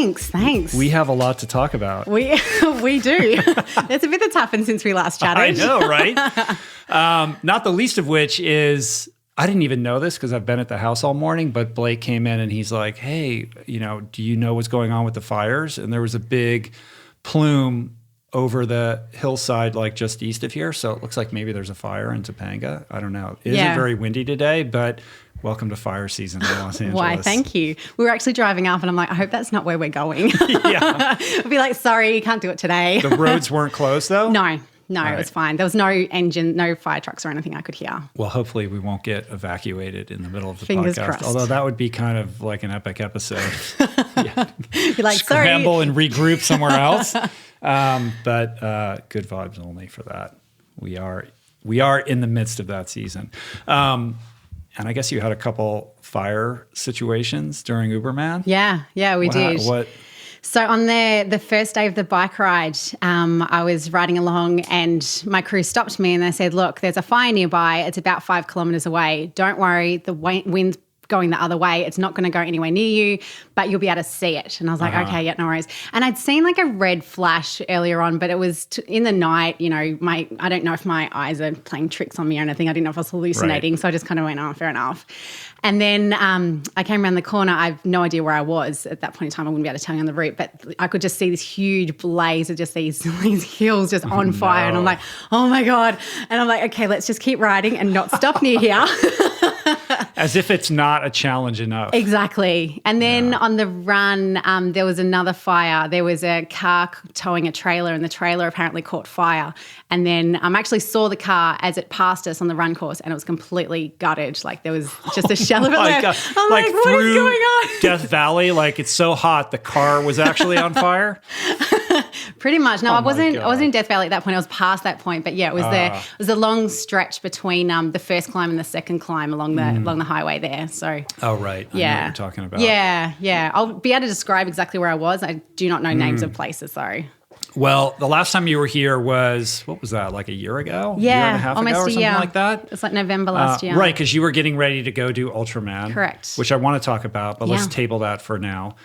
Thanks. We have a lot to talk about. We do. There's a bit that's happened since we last chatted. I know, right? Not the least of which is, I didn't even know this because I've been at the house all morning, but Blake came in and he's like, hey, do you know what's going on with the fires? And there was a big plume over the hillside, like just east of here. So it looks like maybe there's a fire in Topanga. I don't know. It isn't very windy today, but welcome to fire season in Los Angeles. Why, thank you. We were actually driving up and I'm like, I hope that's not where we're going. Yeah. I'll be like, sorry, you can't do it today. The roads weren't closed though? No, it was fine. There was no engine, no fire trucks or anything I could hear. Well, hopefully we won't get evacuated in the middle of the Fingers podcast. crossed. Although that would be kind of like an epic episode. You're like, Scramble sorry. and regroup somewhere else. But good vibes only for that. We are in the midst of that season. And I guess you had a couple fire situations during Uberman. Yeah, we did. What? So on the first day of the bike ride, I was riding along and my crew stopped me and they said, look, there's a fire nearby. It's about 5 kilometres away. Don't worry, the wind's going the other way. It's not going to go anywhere near you, but you'll be able to see it. And I was like, okay, yeah, no worries. And I'd seen like a red flash earlier on, but it was in the night, I don't know if my eyes are playing tricks on me or anything. I didn't know if I was hallucinating. Right. So I just kind of went, oh, fair enough. And then I came around the corner. I have no idea where I was at that point in time. I wouldn't be able to tell you on the route, but I could just see this huge blaze of just these hills just on fire. And I'm like, oh my God. And I'm like, okay, let's just keep riding and not stop near here. As if it's not a challenge enough. Exactly. And then on the run, there was another fire. There was a car towing a trailer and the trailer apparently caught fire. And then I actually saw the car as it passed us on the run course and it was completely gutted. Like there was just a shell of it left. God. I'm like, what is going on? Death Valley, like it's so hot the car was actually on fire? Pretty much. No, I wasn't in Death Valley at that point. I was past that point. But yeah, it was a long stretch between the first climb and the second climb along the highway there. So oh right. I know what you're talking about. Yeah. I'll be able to describe exactly where I was. I do not know names of places, though. Well, the last time you were here was, what was that, like a year ago? Yeah, year and a half almost ago or a something year. like that? It's like November last year. Right, because you were getting ready to go do Ultraman. Correct. Which I want to talk about, but let's table that for now.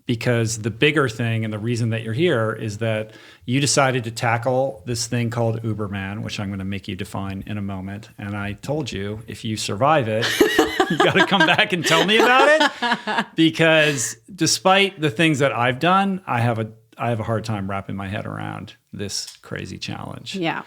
Because the bigger thing and the reason that you're here is that you decided to tackle this thing called Uberman, which I'm going to make you define in a moment. And I told you, if you survive it, you got to come back and tell me about it. Because despite the things that I've done, I have a hard time wrapping my head around this crazy challenge. Yeah.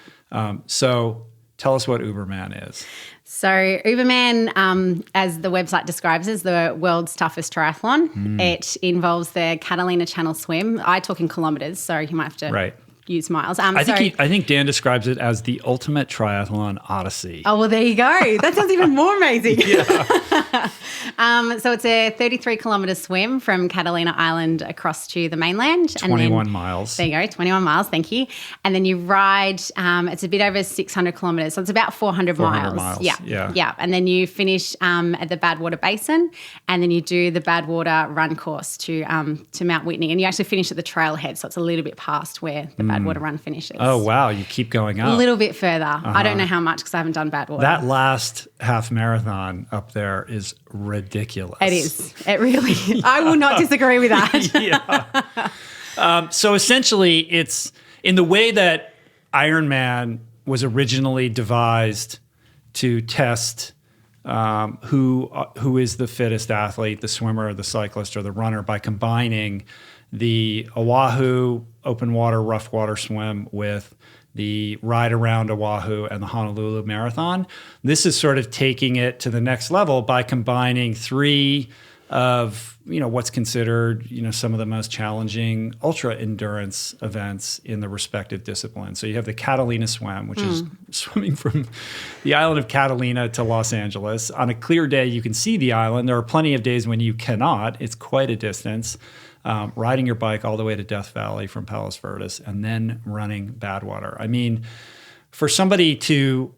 So tell us what Uberman is. So Uberman, as the website describes, is the world's toughest triathlon. It involves the Catalina Channel swim. I talk in kilometres, so you might have to use miles. I think Dan describes it as the ultimate triathlon odyssey. Oh, well, there you go. That sounds even more amazing. Yeah. So it's a 33-kilometre swim from Catalina Island across to the mainland. 21 miles. There you go, 21 miles, thank you. And then you ride, it's a bit over 600 kilometres, so it's about 400 miles. Yeah. And then you finish at the Badwater Basin, and then you do the Badwater run course to Mount Whitney. And you actually finish at the trailhead, so it's a little bit past where the Badwater run finishes. Oh, wow, you keep going up. A little bit further. I don't know how much because I haven't done Badwater. That last half marathon up there is ridiculous. It is. It really is. I will not disagree with that. So essentially, it's in the way that Ironman was originally devised to test who is the fittest athlete, the swimmer, the cyclist, or the runner, by combining the Oahu open water, rough water swim with the ride around Oahu and the Honolulu Marathon. This is sort of taking it to the next level by combining three of, what's considered, some of the most challenging ultra endurance events in the respective disciplines. So you have the Catalina swim, which is swimming from the island of Catalina to Los Angeles. On a clear day, you can see the island. There are plenty of days when you cannot. It's quite a distance. Riding your bike all the way to Death Valley from Palos Verdes, and then running Badwater. I mean, for somebody to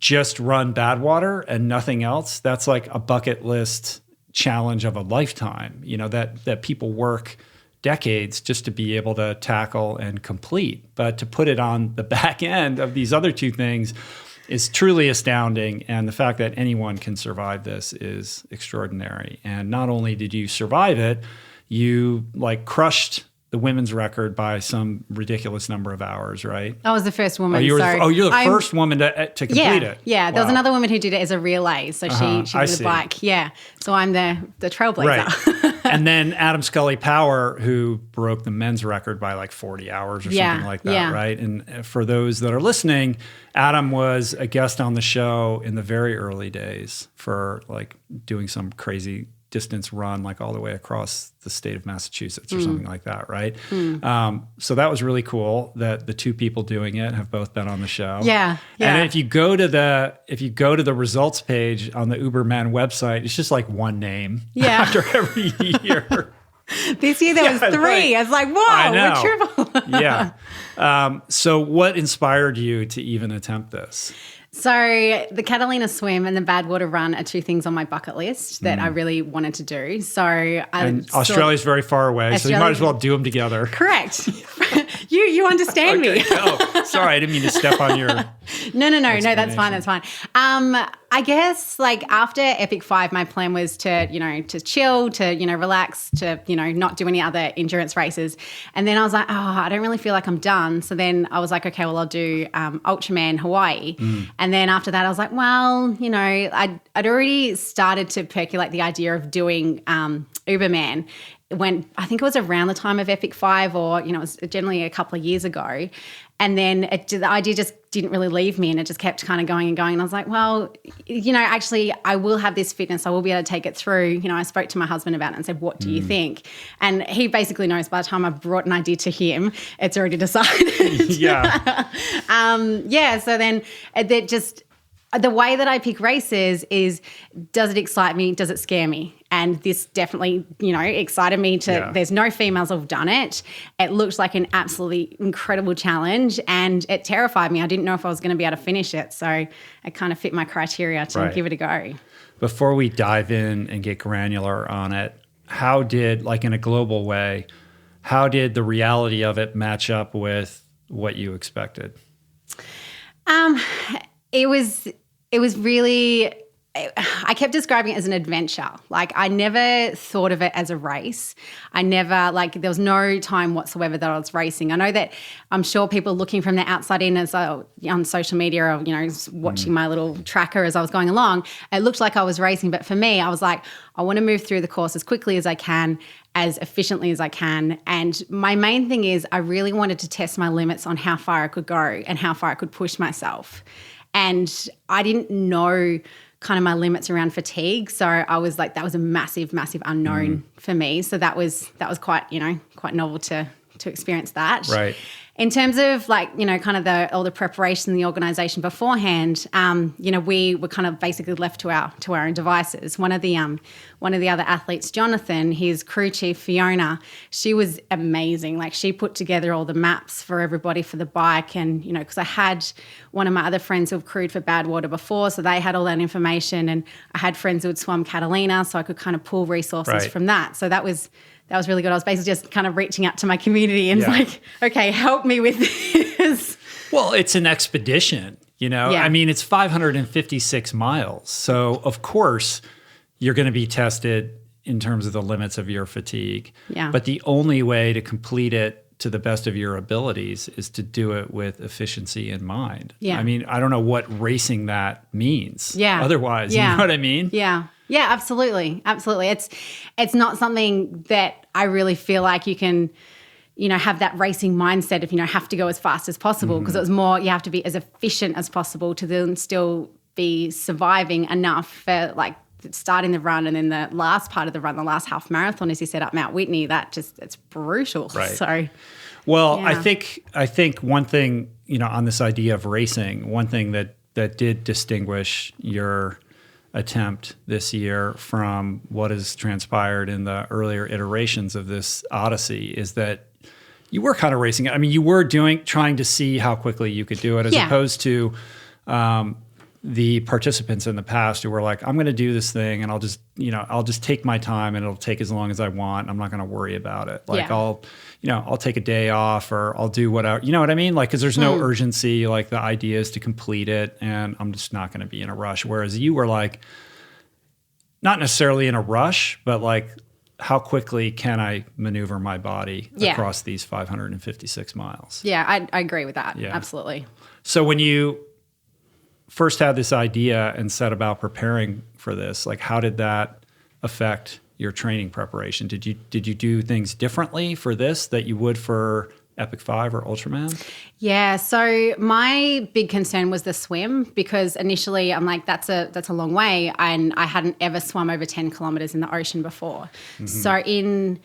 just run Badwater and nothing else, that's like a bucket list challenge of a lifetime, that people work decades just to be able to tackle and complete. But to put it on the back end of these other two things is truly astounding. And the fact that anyone can survive this is extraordinary. And not only did you survive it, you like crushed the women's record by some ridiculous number of hours, right? I was the first woman. You're the first woman to complete it. Yeah, there was Wow. another woman who did it as a relay. So she did the bike. Yeah. So I'm the trailblazer. Right. And then Adam Scully Power, who broke the men's record by like 40 hours or something like that, right? And for those that are listening, Adam was a guest on the show in the very early days for like doing some crazy distance run, like all the way across the state of Massachusetts or something like that, right? So that was really cool that the two people doing it have both been on the show. Yeah. And if you go to the results page on the Uberman website, it's just like one name after every year. This year there was 3. Right. I was like, whoa, we're triple. Yeah. So what inspired you to even attempt this? So the Catalina swim and the Badwater run are 2 things on my bucket list that I really wanted to do. And Australia's very far away, so you might as well do them together. Correct. You understand me. Oh, sorry, I didn't mean to step on your... No, that's fine. I guess like after Epic 5, my plan was to chill, to relax, to not do any other endurance races. And then I was like, I don't really feel like I'm done. So then I was like, okay, well I'll do Ultraman Hawaii. And then after that I was like, well, I'd already started to percolate the idea of doing Uberman when I think it was around the time of Epic 5 or, it was generally a couple of years ago. And then the idea just didn't really leave me and it just kept kind of going and going. And I was like, well, actually I will have this fitness. I will be able to take it through. I spoke to my husband about it and said, what do you think? And he basically knows by the time I brought an idea to him, it's already decided. Yeah. So then that just... The way that I pick races is, does it excite me? Does it scare me? And this definitely, excited me to, there's no females who've done it. It looked like an absolutely incredible challenge and it terrified me. I didn't know if I was going to be able to finish it. So it kind of fit my criteria to give it a go. Before we dive in and get granular on it, how did, like in a global way, how did the reality of it match up with what you expected? It was really, I kept describing it as an adventure. Like I never thought of it as a race. There was no time whatsoever that I was racing. I know that I'm sure people looking from the outside in as on social media or, watching my little tracker as I was going along, it looked like I was racing. But for me, I was like, I want to move through the course as quickly as I can, as efficiently as I can. And my main thing is I really wanted to test my limits on how far I could go and how far I could push myself. And I didn't know kind of my limits around fatigue. So I was like, that was a massive, massive unknown for me. So that was quite, quite novel to experience that. Right. In terms of kind of all the preparation and the organisation beforehand, we were kind of basically left to our own devices. One of the other athletes, Jonathan, his crew chief Fiona, she was amazing. Like she put together all the maps for everybody for the bike, and because I had one of my other friends who have crewed for Badwater before, so they had all that information, and I had friends who had swum Catalina, so I could kind of pull resources from that. So that was really good. I was basically just kind of reaching out to my community and like, okay, help me with this. Well, it's an expedition, Yeah. I mean, it's 556 miles. So, of course, you're going to be tested in terms of the limits of your fatigue. Yeah. But the only way to complete it to the best of your abilities is to do it with efficiency in mind. Yeah. I mean, I don't know what racing that means. Yeah. Otherwise, you know what I mean? Yeah. Yeah, absolutely. Absolutely. It's not something that I really feel like you can, have that racing mindset of, have to go as fast as possible, because it was more, you have to be as efficient as possible to then still be surviving enough for starting the run, and then the last part of the run, the last half marathon, as you said, up Mount Whitney, it's brutal. Right. So, well, yeah. I think one thing, on this idea of racing, one thing that did distinguish your attempt this year from what has transpired in the earlier iterations of this Odyssey is that you were kind of racing. I mean, you were trying to see how quickly you could do it, as opposed to the participants in the past who were like, I'm going to do this thing and I'll just take my time and it'll take as long as I want. I'm not going to worry about it. I'll take a day off or I'll do whatever, you know what I mean? Like, cause there's no urgency, like the idea is to complete it and I'm just not going to be in a rush. Whereas you were like, not necessarily in a rush, but like how quickly can I maneuver my body Yeah. across these 556 miles? Yeah, I agree with that. Yeah. Absolutely. So when you first had this idea and set about preparing for this, like how did that affect your training preparation? Did you do things differently for this that you would for Epic 5 or Ultraman? Yeah, so my big concern was the swim, because initially I'm like, that's a long way, and I hadn't ever swum over 10 kilometers in the ocean before. So in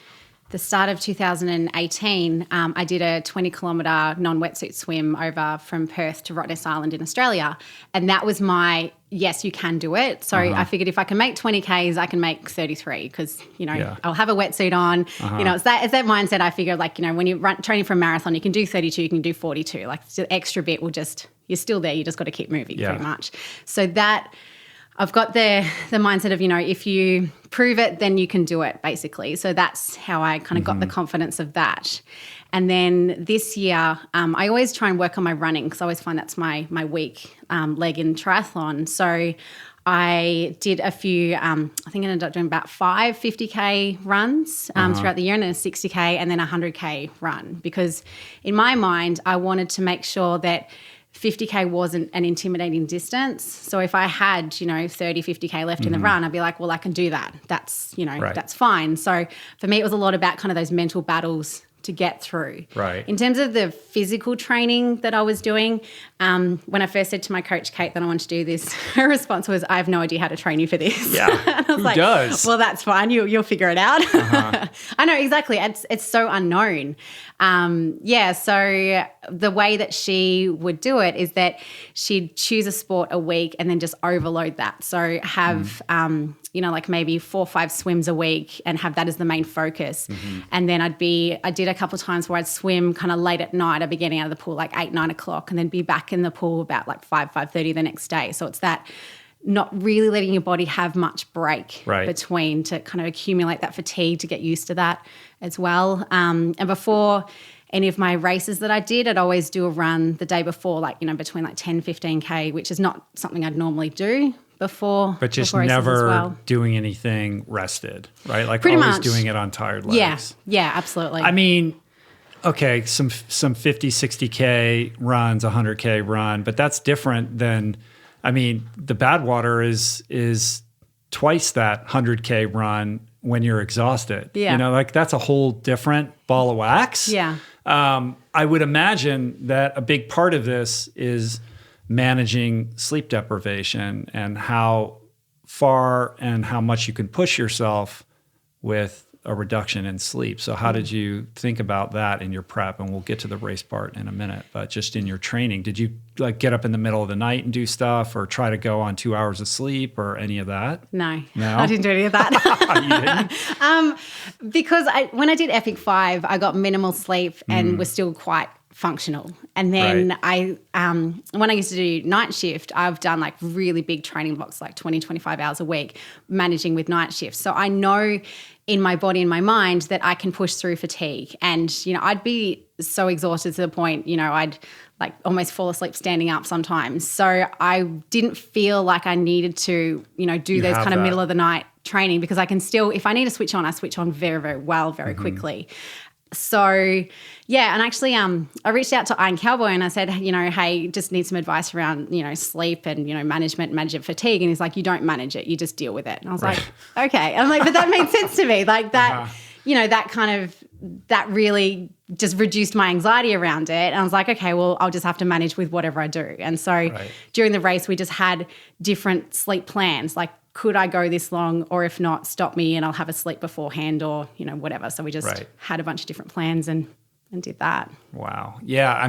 the start of 2018, I did a 20-kilometer non-wetsuit swim over from Perth to Rottnest Island in Australia, and that was my yes, you can do it. So I figured if I can make 20 Ks, I can make 33, because, I'll have a wetsuit on. It's that mindset. I figured, like, when you're training for a marathon, you can do 32, you can do 42. Like, the extra bit will just, you're still there. You just got to keep moving pretty much. So that, I've got the mindset of, if you prove it, then you can do it, basically. So that's how I kind of got the confidence of that. And then this year, I always try and work on my running, because I always find that's my weak leg in triathlon. So I did a few, I think I ended up doing about 5 50K runs throughout the year, and then a 60K and then a 100K run, because in my mind, I wanted to make sure that 50K wasn't an intimidating distance. So if I had, 30, 50K left in the run, I'd be like, well, I can do that. That's, that's fine. So for me, it was a lot about kind of those mental battles to get through. Right. In terms of the physical training that I was doing, when I first said to my coach, Kate, that I wanted to do this, her response was, I have no idea how to train you for this. Yeah, and I was who does? Well, that's fine. You'll figure it out. I know, exactly. It's so unknown. So the way that she would do it is that she'd choose a sport a week and then just overload that. So have, like maybe 4 or 5 swims a week, and have that as the main focus. And then I did a couple of times where I'd swim kind of late at night. I'd be getting out of the pool like 8, 9 o'clock, and then be back in the pool about like 5:30 the next day. So it's that not really letting your body have much break between, to kind of accumulate that fatigue, to get used to that as well. And before any of my races that I did, I'd always do a run the day before, like, between like 10, 15K, which is not something I'd normally do before. But just before races never as well. doing anything rested, right? Like Pretty always much. doing it on tired legs. Yeah, absolutely. I mean, okay, some 50, 60K runs, 100K run, but that's different than, the Badwater is twice that 100K run when you're exhausted. Yeah. That's a whole different ball of wax. Yeah. I would imagine that a big part of this is managing sleep deprivation, and how far and how much you can push yourself with a reduction in sleep. So how did you think about that in your prep? And we'll get to the race part in a minute, but just in your training, did you like get up in the middle of the night and do stuff, or try to go on 2 hours of sleep, or any of that? No, I didn't do any of that. You didn't? Because when I did Epic 5, I got minimal sleep and was still quite functional. And then when I used to do night shift, I've done like really big training blocks, like 20, 25 hours a week, managing with night shifts. So I know in my body and my mind that I can push through fatigue. And, I'd be so exhausted to the point, I'd like almost fall asleep standing up sometimes. So I didn't feel like I needed to, do those kind of middle of the night training, because I can still, if I need to switch on, I switch on very, very well, very quickly. So, yeah, and actually I reached out to Iron Cowboy and I said, hey, just need some advice around, sleep and, managing fatigue. And he's like, you don't manage it, you just deal with it. And I was like, okay. I'm like, but that made sense to me. Like that, that kind of, that really just reduced my anxiety around it. And I was like, okay, well, I'll just have to manage with whatever I do. And so during the race, we just had different sleep plans, like, could I go this long, or if not, stop me and I'll have a sleep beforehand, or, whatever. So we just had a bunch of different plans and did that. Wow. Yeah.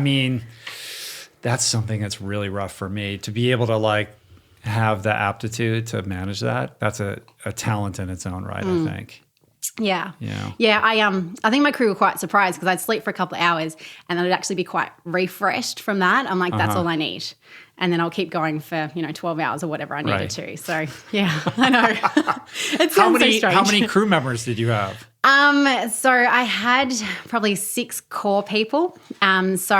That's something that's really rough for me, to be able to like have the aptitude to manage that. That's a talent in its own right, I think. Yeah. I think my crew were quite surprised, because I'd sleep for a couple of hours and then I'd actually be quite refreshed from that. I'm like, that's all I need. And then I'll keep going for, 12 hours or whatever I needed to. So, yeah, I know. It sounds so strange. How many crew members did you have? So I had probably 6 core people. So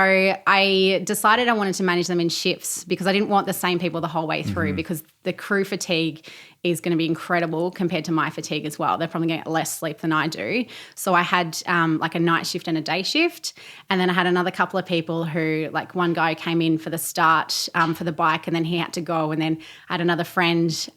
I decided I wanted to manage them in shifts because I didn't want the same people the whole way through because the crew fatigue is going to be incredible compared to my fatigue as well. They're probably going to get less sleep than I do. So I had like a night shift and a day shift. And then I had another couple of people who, like one guy came in for the start for the bike and then he had to go. And then I had another friend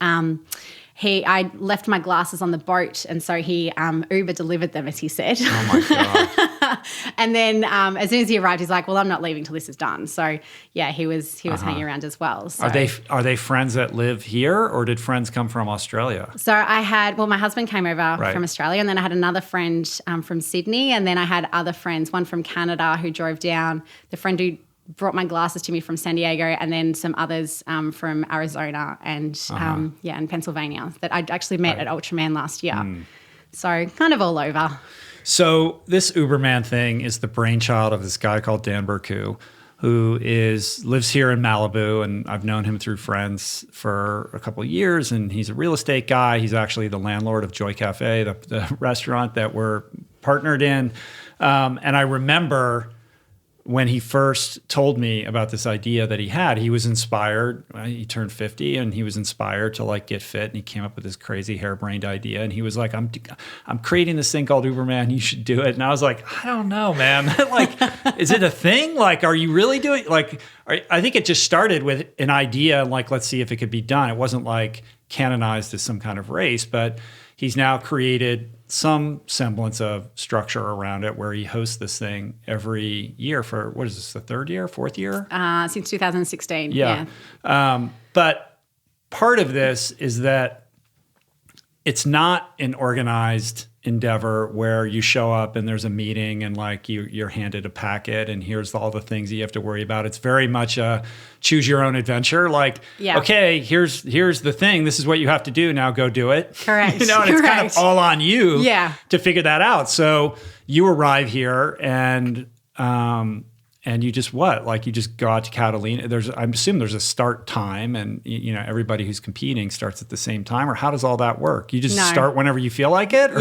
I left my glasses on the boat, and so he Uber delivered them, as he said. Oh my God. And then as soon as he arrived, he's like, "Well, I'm not leaving till this is done." So yeah, he was hanging around as well. So. Are they friends that live here, or did friends come from Australia? So my husband came over from Australia, and then I had another friend from Sydney, and then I had other friends, one from Canada who drove down, the friend who brought my glasses to me from San Diego, and then some others from Arizona and and Pennsylvania that I'd actually met at Ultraman last year. So kind of all over. So this Uberman thing is the brainchild of this guy called Dan Burku, who lives here in Malibu, and I've known him through friends for a couple of years, and he's a real estate guy. He's actually the landlord of Joy Cafe, the restaurant that we're partnered in. And I remember when he first told me about this idea that he was inspired. He turned 50 and he was inspired to like get fit, and he came up with this crazy harebrained idea. And he was like, I'm creating this thing called Uberman. You should do it. And I was like, I don't know, man. Like, is it a thing? Like, are you really doing like, I think it just started with an idea and like, let's see if it could be done. It wasn't like canonized as some kind of race, but he's now created some semblance of structure around it where he hosts this thing every year for, what is this, the 3rd year, 4th year? Since 2016. Yeah. But part of this is that it's not an organized endeavor where you show up and there's a meeting and like you're handed a packet and here's all the things you have to worry about. It's very much a choose your own adventure. Like, okay, here's the thing. This is what you have to do. Now go do it. Correct. And it's kind of all on you to figure that out. So you arrive here and you just you just go out to Catalina. I assume there's a start time, and everybody who's competing starts at the same time. Or how does all that work? You just start whenever you feel like it. Or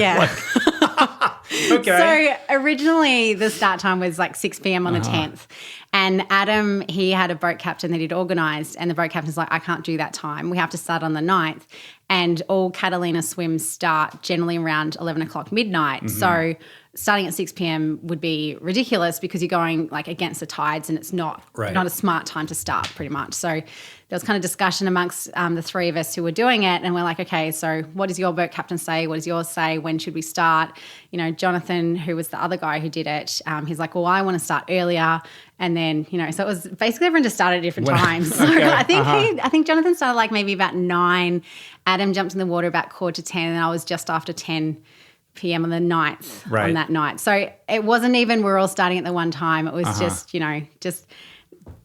okay. So originally the start time was like 6 p.m. on the 10th, and Adam, he had a boat captain that he'd organised, and the boat captain's like, I can't do that time. We have to start on the 9th, and all Catalina swims start generally around 11 o'clock midnight. So starting at 6 p.m. would be ridiculous because you're going like against the tides, and it's not a smart time to start pretty much. So there was kind of discussion amongst the 3 of us who were doing it, and we're like, okay, so what does your boat captain say? What does yours say? When should we start? Jonathan, who was the other guy who did it, he's like, well, I want to start earlier. And then, so it was basically everyone just started at different times. So I think Jonathan started like maybe about 9. Adam jumped in the water about 9:45, and I was just after 10 p.m. on the 9th on that night. So it wasn't even we're all starting at the one time. It was just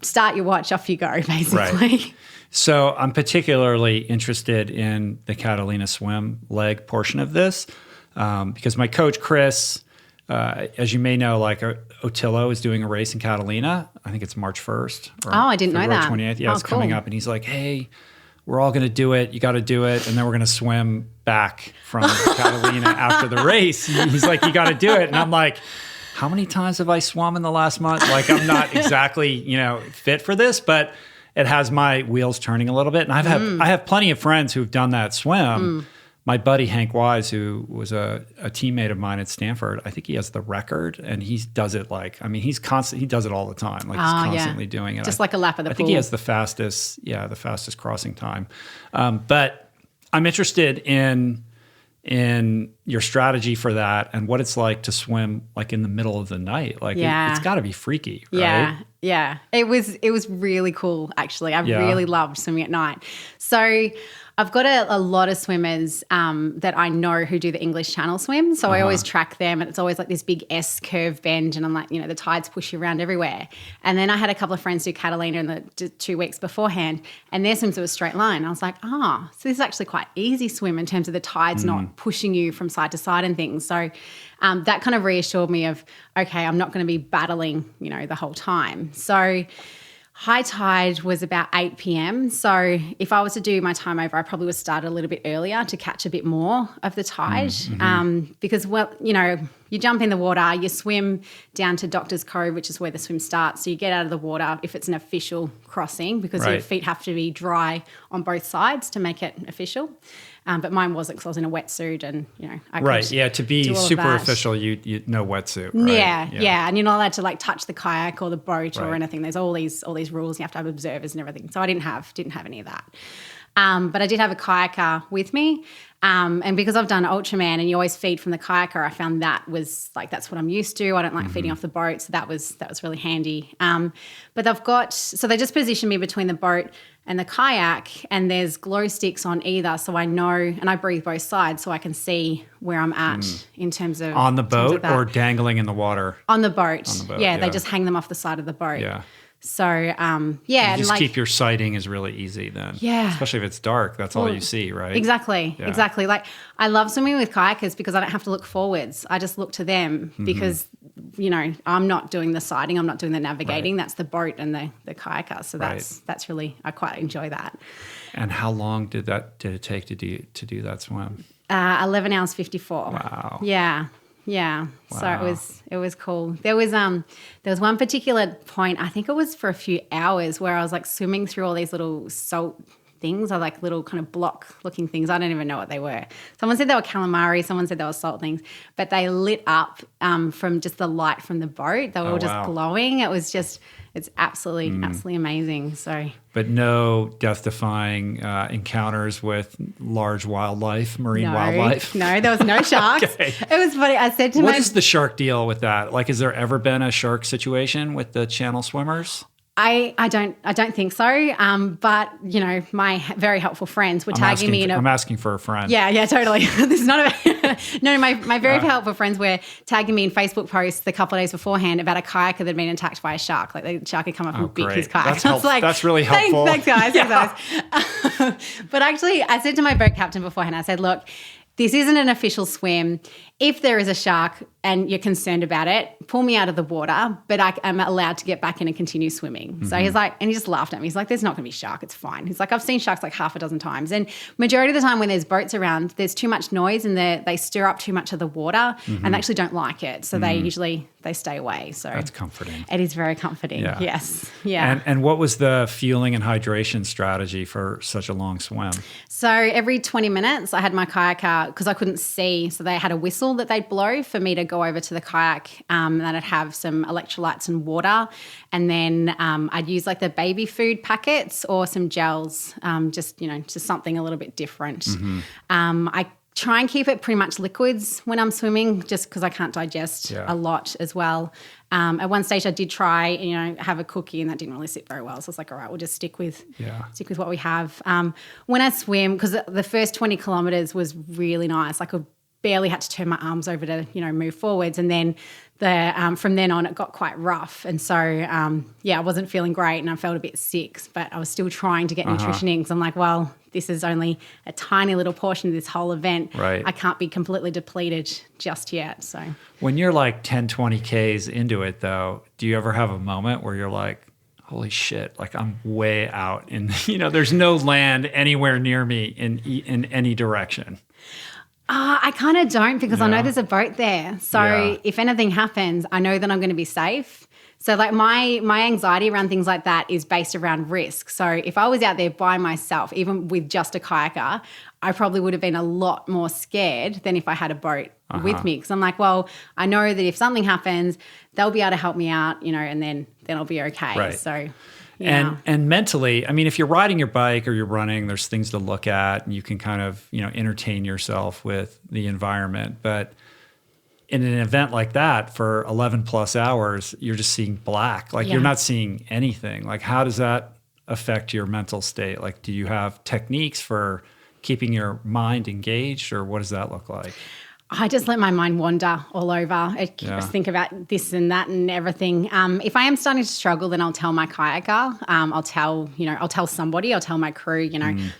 start your watch, off you go, basically. Right. So I'm particularly interested in the Catalina swim leg portion of this because my coach, Chris, as you may know, like Otillo is doing a race in Catalina. I think it's March 1st. Or I didn't know that. 28th. Yeah, it's coming up. And he's like, hey, we're all going to do it. You got to do it. And then we're going to swim back from Catalina after the race. He's like, you got to do it. And I'm like, how many times have I swum in the last month? Like, I'm not exactly, fit for this, but it has my wheels turning a little bit. And I have plenty of friends who've done that swim. My buddy Hank Wise, who was a teammate of mine at Stanford, I think he has the record, and he does it he does it all the time. Like he's constantly doing it. Just like a lap of the pool. I think he has the fastest crossing time. But I'm interested in your strategy for that and what it's like to swim like in the middle of the night. Like it's got to be freaky, right? Yeah. It was really cool, actually. I really loved swimming at night. So I've got a lot of swimmers that I know who do the English Channel swim. So I always track them, and it's always like this big S curve bend, and I'm like, the tides push you around everywhere. And then I had a couple of friends do Catalina in the 2 weeks beforehand, and their swims were a straight line. I was like, so this is actually quite easy swim in terms of the tides not pushing you from side to side and things. So that kind of reassured me of, okay, I'm not going to be battling, the whole time. So High tide was about 8 p.m. So if I was to do my time over, I probably would start a little bit earlier to catch a bit more of the tide. Because, well, you know, you jump in the water, you swim down to Doctor's Cove, which is where the swim starts. So you get out of the water if it's an official crossing, because your feet have to be dry on both sides to make it official. But mine wasn't, because I was in a wetsuit and, you know, I could to be super official, you no wetsuit, right? Yeah. And you're not allowed to like touch the kayak or the boat or anything. There's all these rules. You have to have observers and everything. So I didn't have any of that. But I did have a kayaker with me. And because I've done Ultraman and you always feed from the kayaker, I found that was like, that's what I'm used to. I don't like feeding off the boat. So that was really handy. But they just positioned me between the boat and the kayak, and there's glow sticks on either. So I know, and I breathe both sides so I can see where I'm at in terms of. On the boat or dangling in the water? On the boat. Yeah, they just hang them off the side of the boat. Yeah. So, you just keep your sighting is really easy then. Yeah. Especially if it's dark, that's all you see, right? Exactly. Like I love swimming with kayakers because I don't have to look forwards. I just look to them because, you know, I'm not doing the sighting, I'm not doing the navigating. That's the boat and the kayaker. So that's really, I quite enjoy that. And how long did it take to do that swim? 11 hours 54. Wow. Yeah. Yeah. Wow. So it was cool. There was one particular point, I think it was for a few hours, where I was like swimming through all these little salt things, or like little kind of block looking things. I don't even know what they were. Someone said they were calamari, someone said they were salt things, but they lit up from just the light from the boat. They were all just glowing. It's absolutely amazing. So, but no death-defying encounters with large wildlife, marine wildlife? No, there was no sharks. Okay. It was funny. I said to What is the shark deal with that? Like, has there ever been a shark situation with the channel swimmers? I don't think so. But you know, my very helpful friends were tagging me in I'm asking for a friend. Yeah, totally. This is not no. My very helpful friends were tagging me in Facebook posts a couple of days beforehand about a kayaker that had been attacked by a shark. Like the shark had come up and bit his kayak. That's really helpful. Thanks, guys. But actually, I said to my boat captain beforehand, I said, look, this isn't an official swim. If there is a shark and you're concerned about it, pull me out of the water, but I'm allowed to get back in and continue swimming. So he's like, and he just laughed at me. He's like, there's not going to be a shark. It's fine. He's like, I've seen sharks like half a dozen times. And majority of the time when there's boats around, there's too much noise and they stir up too much of the water and they actually don't like it. So they stay away. So that's comforting. It is very comforting. Yeah. Yes. Yeah. And what was the fueling and hydration strategy for such a long swim? So every 20 minutes I had my kayaker, because I couldn't see, so they had a whistle that they'd blow for me to go over to the kayak, and then I'd have some electrolytes and water, and then I'd use like the baby food packets or some gels, just something a little bit different. I try and keep it pretty much liquids when I'm swimming, just because I can't digest a lot as well. At one stage I did try, have a cookie, and that didn't really sit very well. So I was like, all right, we'll just stick with what we have. When I swim, because the first 20 kilometers was really nice. Like I barely had to turn my arms over to, move forwards. And then from then on, it got quite rough. And so, I wasn't feeling great and I felt a bit sick, but I was still trying to get nutrition in, because I'm like, well, this is only a tiny little portion of this whole event. Right. I can't be completely depleted just yet. So when you're like 10, 20 Ks into it though, do you ever have a moment where you're like, holy shit, like I'm way out and, there's no land anywhere near me in any direction? I kind of don't, because I know there's a boat there. So if anything happens, I know that I'm going to be safe. So like my anxiety around things like that is based around risk. So if I was out there by myself, even with just a kayaker, I probably would have been a lot more scared than if I had a boat with me. Because I'm like, well, I know that if something happens, they'll be able to help me out, and then I'll be okay. Right. So yeah. And mentally, I mean, if you're riding your bike or you're running, there's things to look at and you can kind of, entertain yourself with the environment. But in an event like that for 11 plus hours, you're just seeing black. Like you're not seeing anything. Like how does that affect your mental state? Like do you have techniques for keeping your mind engaged, or what does that look like? I just let my mind wander all over. I just think about this and that and everything. If I am starting to struggle, then I'll tell my kayaker. I'll tell somebody. I'll tell my crew.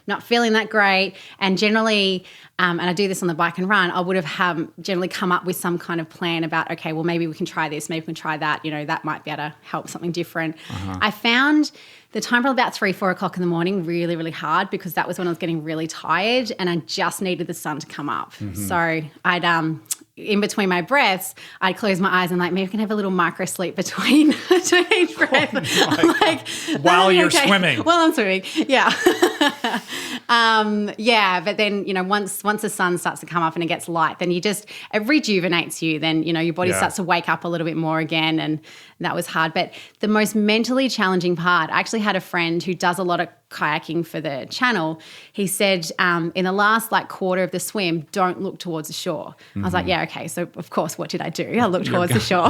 Not feeling that great. And generally, and I do this on the bike and run, I would have generally come up with some kind of plan about, okay, well, maybe we can try this, maybe we can try that. That might be able to help something different. I found the time probably about 3-4 o'clock in the morning really, really hard, because that was when I was getting really tired and I just needed the sun to come up. So I'd in between my breaths, I'd close my eyes and maybe I can have a little micro sleep between each breath. While you're swimming. While I'm swimming, yeah. But then, once the sun starts to come up and it gets light, then it rejuvenates you. Then, your body starts to wake up a little bit more again, and that was hard. But the most mentally challenging part, I actually had a friend who does a lot of kayaking for the channel. He said in the last quarter of the swim, don't look towards the shore. I was like, yeah, okay. So of course, what did I do? I looked towards the shore.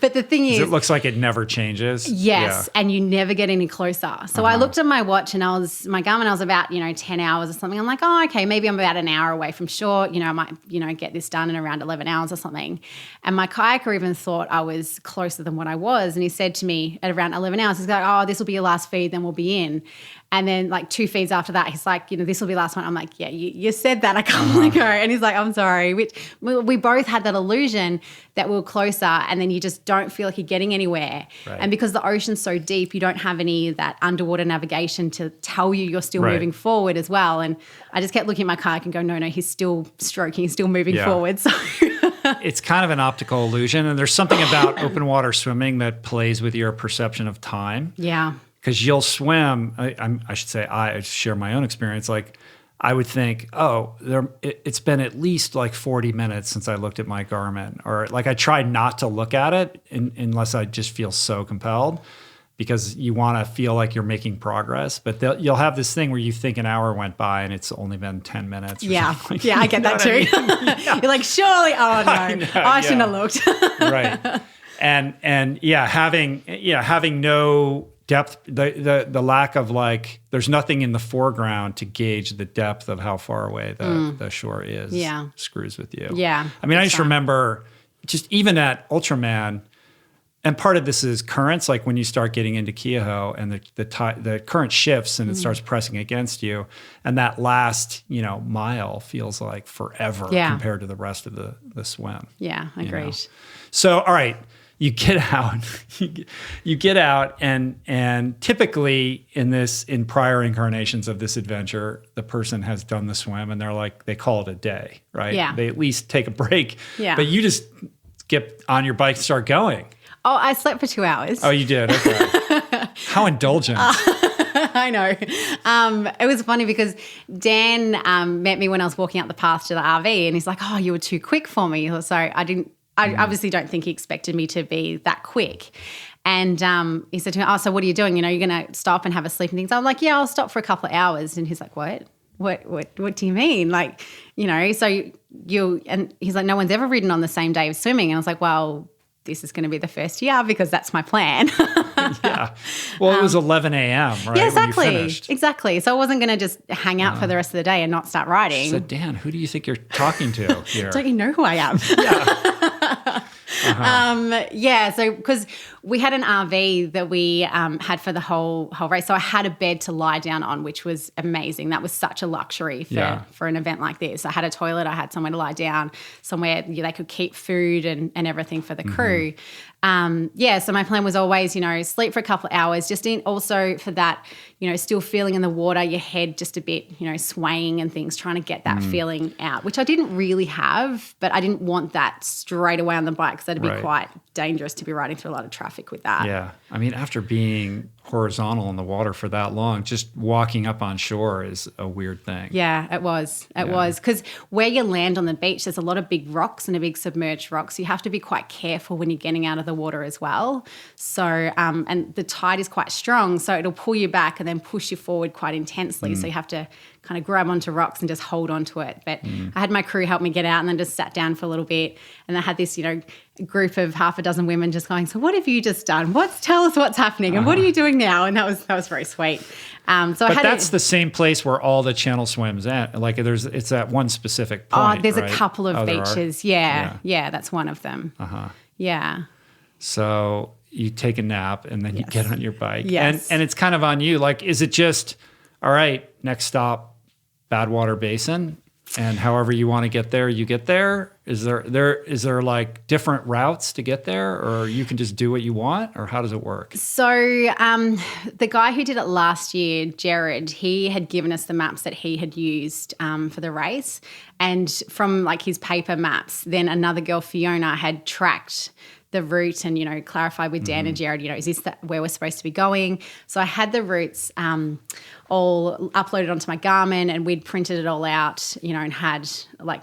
But the thing is, it looks like it never changes. Yes, and you never get any closer. So I looked at my watch and my Garmin, I was about 10 hours or something. I'm like, oh, okay, maybe I'm about an hour away from shore. I might get this done in around 11 hours or something. And my kayaker even thought I was closer than what I was, and he said to me at around 11 hours, he's like, oh, this will be your last feed, then we'll be in. And then 2 feeds after that, he's like, this will be the last one. I'm like, yeah, you said that. I can't let go. And he's like, I'm sorry. Which we both had that illusion that we were closer, and then you just don't feel like you're getting anywhere. Right. And because the ocean's so deep, you don't have any of that underwater navigation to tell you you're still moving forward as well. And I just kept looking at my kayak and go, no, he's still stroking, he's still moving forward. So it's kind of an optical illusion. And there's something about open water swimming that plays with your perception of time. Yeah. Because you'll swim, I should say, I share my own experience. I would think, it's been at least 40 minutes since I looked at my Garmin. Or I try not to look at it unless I just feel so compelled, because you want to feel like you're making progress. But you'll have this thing where you think an hour went by and it's only been 10 minutes. Yeah, I get that too. You're like, surely, I shouldn't have looked. Right. And having no depth, the lack of there's nothing in the foreground to gauge the depth of how far away the shore is. Yeah. Screws with you. Yeah. I mean, I just remember just even at Ultraman, and part of this is currents, when you start getting into Kehoe and the current shifts and it starts pressing against you, and that last, mile feels like forever compared to the rest of the swim. Yeah, agreed. So, all right. You get out, and typically in prior incarnations of this adventure, the person has done the swim and they call it a day, right? Yeah. They at least take a break. Yeah. But you just get on your bike and start going. Oh, I slept for 2 hours. Oh, you did? Okay. How indulgent. I know. It was funny because Dan met me when I was walking up the path to the RV, and he's like, oh, you were too quick for me. So I obviously don't think he expected me to be that quick. And he said to me, oh, so what are you doing? You're going to stop and have a sleep and things. I'm like, yeah, I'll stop for a couple of hours. And he's like, what? What do you mean? So and he's like, no one's ever ridden on the same day of swimming. And I was like, well, this is going to be the first year because that's my plan. Yeah. Well, it was 11 a.m., right? Yeah, exactly. When you finished. Exactly. So I wasn't going to just hang out for the rest of the day and not start riding. She said, Dan, who do you think you're talking to here? Don't you know who I am? Yeah. So because we had an RV that we had for the whole race. So I had a bed to lie down on, which was amazing. That was such a luxury for an event like this. I had a toilet. I had somewhere to lie down, somewhere they could keep food and everything for the crew. So my plan was always, sleep for a couple of hours, just also for that, still feeling in the water, your head just a bit, swaying and things, trying to get that feeling out, which I didn't really have, but I didn't want that straight away on the bike because that'd be quite dangerous to be riding through a lot of traffic with that. Yeah. I mean, after being horizontal in the water for that long, just walking up on shore is a weird thing. Yeah, it was. It was. Because where you land on the beach, there's a lot of big rocks and a big submerged rocks. You have to be quite careful when you're getting out of the water as well. So, and the tide is quite strong, so it'll pull you back and then push you forward quite intensely. So you have to kind of grab onto rocks and just hold onto it. But I had my crew help me get out and then just sat down for a little bit. And I had this, group of half a dozen women just going, so what have you just done? Tell us what's happening and what are you doing going now, and that was very sweet. But that's the same place where all the channel swims at. Like it's at one specific point. Oh, there's right? a couple of beaches. Yeah, that's one of them. Yeah. So you take a nap and then you get on your bike. Yes. And it's kind of on you. Like, is it just, all right, next stop, Badwater Basin, and however you want to get there, you get there? Is there like different routes to get there, or you can just do what you want, or how does it work? So the guy who did it last year, Jared, he had given us the maps that he had used for the race, and from like his paper maps, then another girl, Fiona, had tracked the route and, clarified with Dan and Jared, is this where we're supposed to be going? So I had the routes all uploaded onto my Garmin, and we'd printed it all out, and had like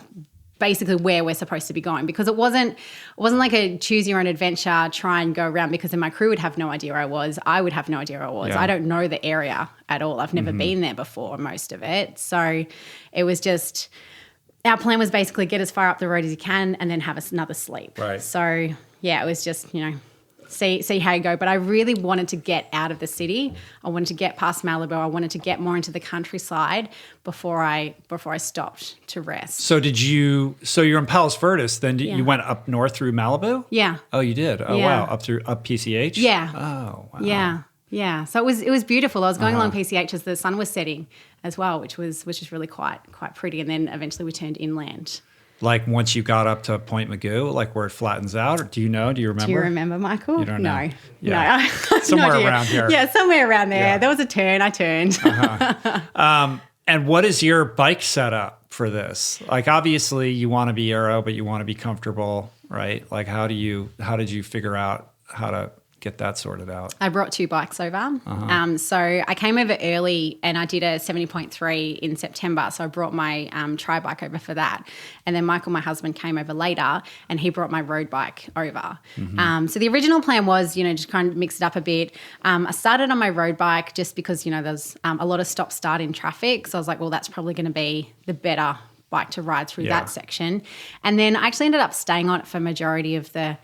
basically where we're supposed to be going, because it wasn't like a choose your own adventure, try and go around, because then my crew would have no idea where I was. I would have no idea where I was. Yeah. I don't know the area at all. I've never been there before, most of it. So it was just, our plan was basically get as far up the road as you can and then have another sleep. Right. So yeah, it was just, see how you go. But I really wanted to get out of the city. I wanted to get past Malibu. I wanted to get more into the countryside before I stopped to rest. So you're in Palos Verdes, then you went up north through Malibu? Yeah. Oh, you did? Oh, Yeah. wow. Up PCH? Yeah. Oh, wow. Yeah. So it was beautiful. I was going along PCH as the sun was setting as well, which was just really quite pretty. And then eventually we turned inland. Like once you got up to Point Magoo, like where it flattens out, or do you remember? Do you remember, Michael? You don't know? No. Yeah. No. I have Somewhere no idea. around here. Yeah, somewhere around there. Yeah. There was a turn. I turned. And what is your bike setup for this? Like obviously you want to be aero, but you want to be comfortable, right? Like how did you figure out how to get that sorted out? I brought 2 bikes over. So I came over early and I did a 70.3 in September. So I brought my tri bike over for that. And then Michael, my husband, came over later and he brought my road bike over. So the original plan was, just kind of mix it up a bit. I started on my road bike just because, there's a lot of stop-start in traffic. So I was like, well, that's probably going to be the better bike to ride through that section. And then I actually ended up staying on it for majority of the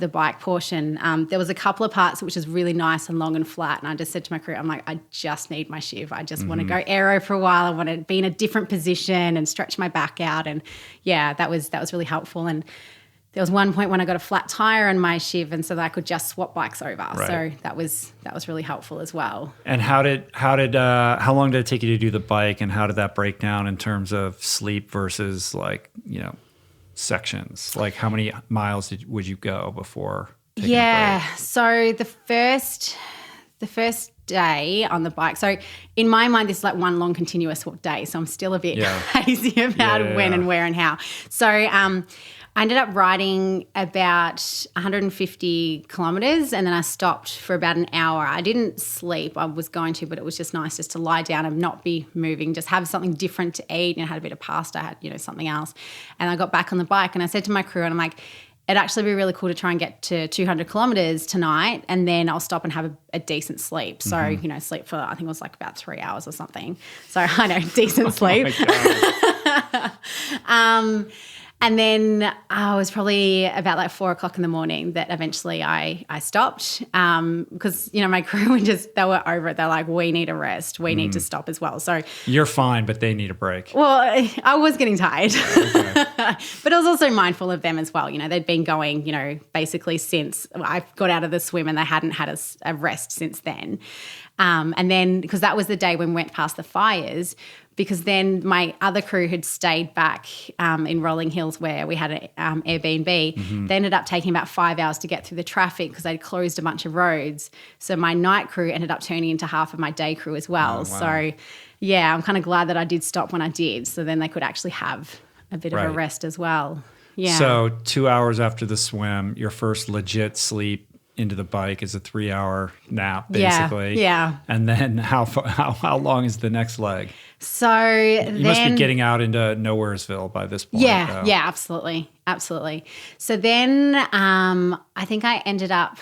bike portion. There was a couple of parts which was really nice and long and flat, and I just said to my crew, I'm like, I just need my shiv. I just want to go aero for a while. I want to be in a different position and stretch my back out. And yeah, that was really helpful. And there was one point when I got a flat tire on my shiv, and so that I could just swap bikes over. Right. So that was really helpful as well. And how long did it take you to do the bike, and how did that break down in terms of sleep versus sections? Like how many miles would you go before taking a break? So the first day on the bike, so in my mind this is like one long continuous day, so I'm still a bit hazy about when and where and how. So I ended up riding about 150 kilometers, and then I stopped for about an hour. I didn't sleep. I was going to, but it was just nice just to lie down and not be moving, just have something different to eat. And I had a bit of pasta, I had, something else. And I got back on the bike and I said to my crew, and I'm like, it'd actually be really cool to try and get to 200 kilometers tonight, and then I'll stop and have a decent sleep. So, sleep for, I think it was like about 3 hours or something. So I know, decent sleep. My God. And then I was probably about like 4 o'clock in the morning that eventually I stopped because, my crew they were over it. They're like, we need a rest. We need to stop as well. So You're fine, but they need a break. Well, I was getting tired, but I was also mindful of them as well. They'd been going, basically since I got out of the swim, and they hadn't had a rest since then. And then because that was the day when we went past the fires, because then my other crew had stayed back in Rolling Hills where we had an Airbnb. They ended up taking about 5 hours to get through the traffic because they'd closed a bunch of roads. So my night crew ended up turning into half of my day crew as well. Oh, wow. So, yeah, I'm kind of glad that I did stop when I did. So then they could actually have a bit of a rest as well. Yeah. So 2 hours after the swim, your first legit sleep into the bike is a 3-hour nap, basically. Yeah. And then how long is the next leg? So you must be getting out into Nowheresville by this point. Yeah, absolutely. So then I think I ended up,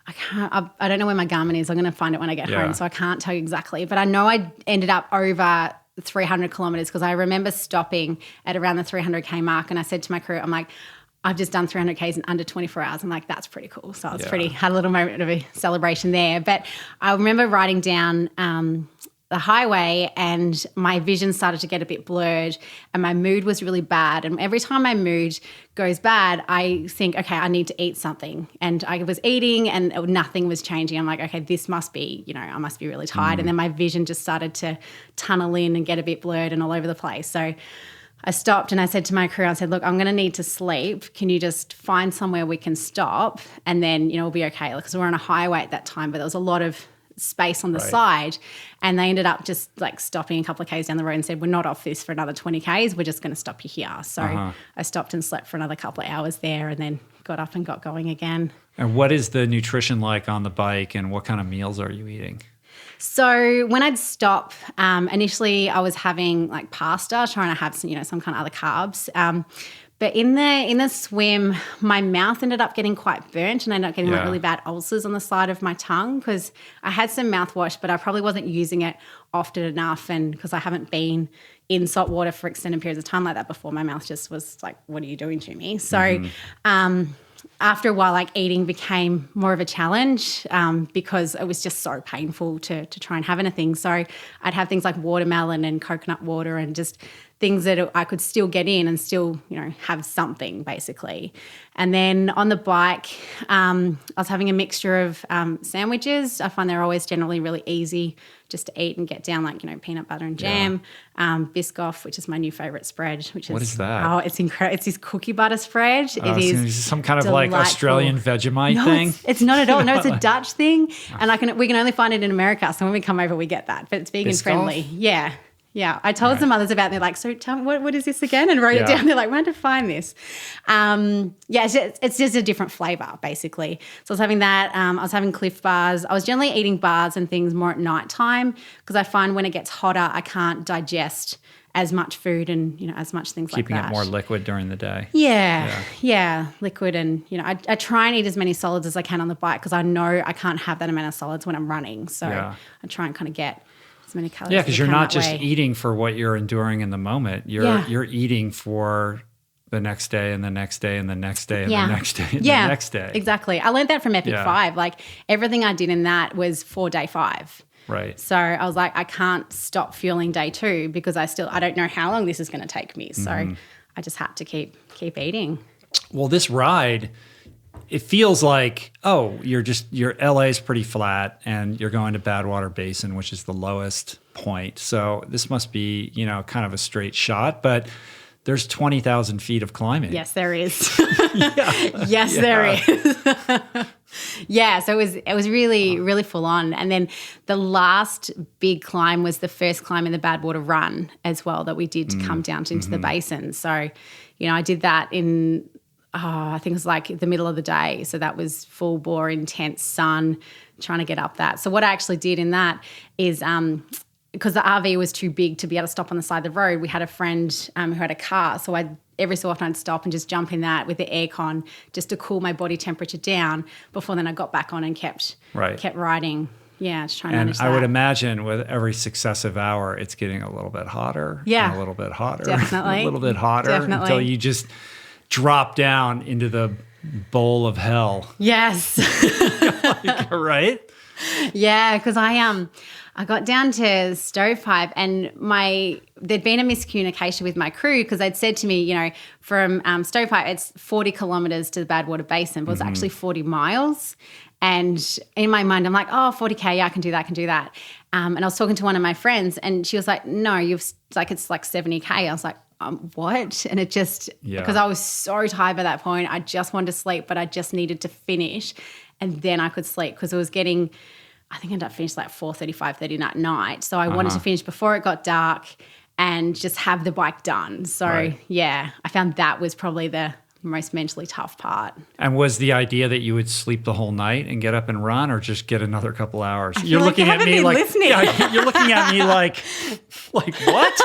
I don't know where my Garmin is. I'm going to find it when I get home, so I can't tell you exactly. But I know I ended up over 300 kilometers because I remember stopping at around the 300K mark, and I said to my crew, I'm like, I've just done 300 Ks in under 24 hours. I'm like, that's pretty cool. So it's had a little moment of a celebration there. But I remember riding down the highway and my vision started to get a bit blurred and my mood was really bad. And every time my mood goes bad, I think, okay, I need to eat something. And I was eating and nothing was changing. I'm like, okay, this must be, I must be really tired. And then my vision just started to tunnel in and get a bit blurred and all over the place. So I stopped and I said to my crew, I said, look, I'm going to need to sleep. Can you just find somewhere we can stop and then, we'll be okay. Because we're on a highway at that time, but there was a lot of space on the side. And they ended up just like stopping a couple of Ks down the road and said, we're not off this for another 20 Ks. We're just going to stop you here. So I stopped and slept for another couple of hours there and then got up and got going again. And what is the nutrition like on the bike and what kind of meals are you eating? So when I'd stop, initially I was having like pasta, trying to have some kind of other carbs. But in the swim, my mouth ended up getting quite burnt and I ended up getting like really bad ulcers on the side of my tongue because I had some mouthwash, but I probably wasn't using it often enough. And because I haven't been in salt water for extended periods of time like that before, my mouth just was like, what are you doing to me? So after a while, like eating became more of a challenge because it was just so painful to try and have anything. So I'd have things like watermelon and coconut water and just things that I could still get in and still, have something basically. And then on the bike, I was having a mixture of sandwiches. I find they're always generally really easy just to eat and get down, like, peanut butter and jam, Biscoff, which is my new favorite spread. What is that? Oh, it's incredible. It's this cookie butter spread. It is some kind of delightful. like Australian Vegemite thing? It's not at all. No, it's a Dutch thing. And we can only find it in America. So when we come over, we get that. But it's vegan friendly. Yeah. Yeah, I told some others about it. They're like, so tell me, what is this again? And wrote it down. They're like, where to find this? It's just a different flavour, basically. So I was having that. I was having Cliff bars. I was generally eating bars and things more at night time because I find when it gets hotter, I can't digest as much food and, as much things Keeping like that. Keeping it more liquid during the day. Yeah, liquid. And, I try and eat as many solids as I can on the bike because I know I can't have that amount of solids when I'm running. So I try and kind of get as many calories. Yeah, because you're not just eating for what you're enduring in the moment. You're eating for the next day and the next day and the next day and the next day and the next day. Exactly. I learned that from Epic 5. Like everything I did in that was for day 5. Right. So I was like, I can't stop fueling day 2 because I don't know how long this is going to take me. So I just had to keep eating. Well, this ride, it feels like, your LA is pretty flat and you're going to Badwater Basin, which is the lowest point. So this must be, kind of a straight shot, but there's 20,000 feet of climbing. Yes, there is. Yes, there is. Yeah, so it was really, really full on. And then the last big climb was the first climb in the Badwater Run as well that we did to come down into the basin. So, I did that in, I think it was like the middle of the day. So that was full bore, intense sun, trying to get up that. So what I actually did in that is because the RV was too big to be able to stop on the side of the road, we had a friend who had a car. So every so often I'd stop and just jump in that with the aircon just to cool my body temperature down before then I got back on and kept riding. Yeah, just trying to manage that. And I would imagine with every successive hour, it's getting a little bit hotter. Yeah. And a little bit hotter. Definitely. A little bit hotter. Definitely. Until you just drop down into the bowl of hell. Yes. Right? Yeah, because I got down to Stovepipe and there'd been a miscommunication with my crew because they'd said to me, from Stovepipe, it's 40 kilometres to the Badwater Basin, but it was actually 40 miles. And in my mind, I'm like, 40K, yeah, I can do that. And I was talking to one of my friends and she was like, no, it's like 70K. I was like, what? And it just, because I was so tired by that point, I just wanted to sleep, but I just needed to finish and then I could sleep because it was getting, I think I ended up finishing like 4:30, 5:30 at night. So I wanted to finish before it got dark and just have the bike done. So I found that was probably the most mentally tough part. And was the idea that you would sleep the whole night and get up and run or just get another couple hours? You're looking at me like, you're looking at me like what?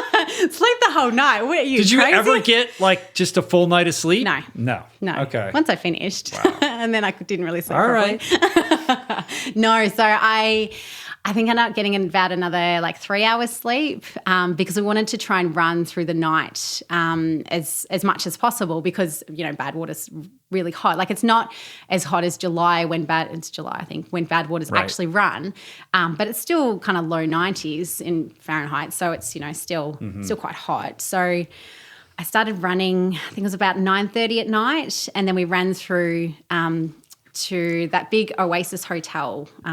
Sleep the whole night. What are you, Did you crazy? ever get like just a full night of sleep? No. Okay. Once I finished. Wow. And then I didn't really sleep All properly. Right. No, so I think I ended up getting about another like 3 hours sleep because we wanted to try and run through the night as much as possible because, Badwater's really hot. Like it's not as hot as July it's July, I think, when Badwater's actually run. But it's still kind of low 90s in Fahrenheit. So it's, still quite hot. So I started running, I think it was about 9:30 at night. And then we ran through to that big Oasis hotel. I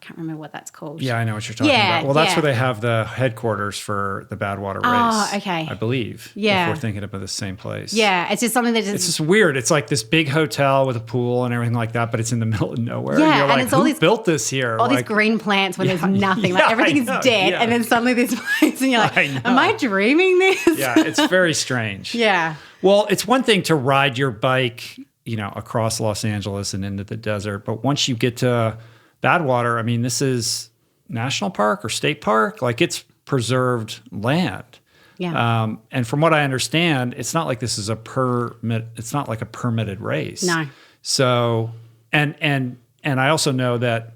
can't remember what that's called. Yeah, I know what you're talking about. Well, that's where they have the headquarters for the Badwater race. Oh, okay. I believe. Yeah. If we're thinking about the same place. Yeah, it's just something that it's just weird. It's like this big hotel with a pool and everything like that, but it's in the middle of nowhere. Yeah, and you're like, it's all who these built this here? All these green plants when there's nothing. Like everything is dead, and then suddenly this place, and you're like, am I dreaming this? Yeah, it's very strange. Yeah. Well, it's one thing to ride your bike, across Los Angeles and into the desert. But once you get to Badwater, I mean, this is national park or state park. Like it's preserved land. Yeah. And from what I understand, it's not like this is it's not like a permitted race. No. So, and I also know that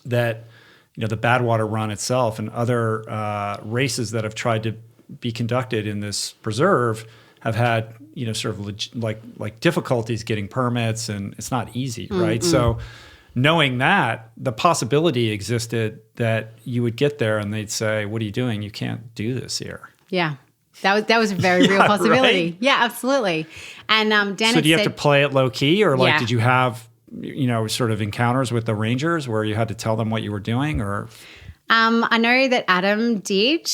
the Badwater run itself and other races that have tried to be conducted in this preserve have had, sort of like difficulties getting permits, and it's not easy, right? So knowing that, the possibility existed that you would get there and they'd say, what are you doing? You can't do this here. Yeah. That was a very real possibility. Right? Yeah, absolutely. And Dan So do you have to play it low key, or like did you have, sort of encounters with the rangers where you had to tell them what you were doing, or... I know that Adam did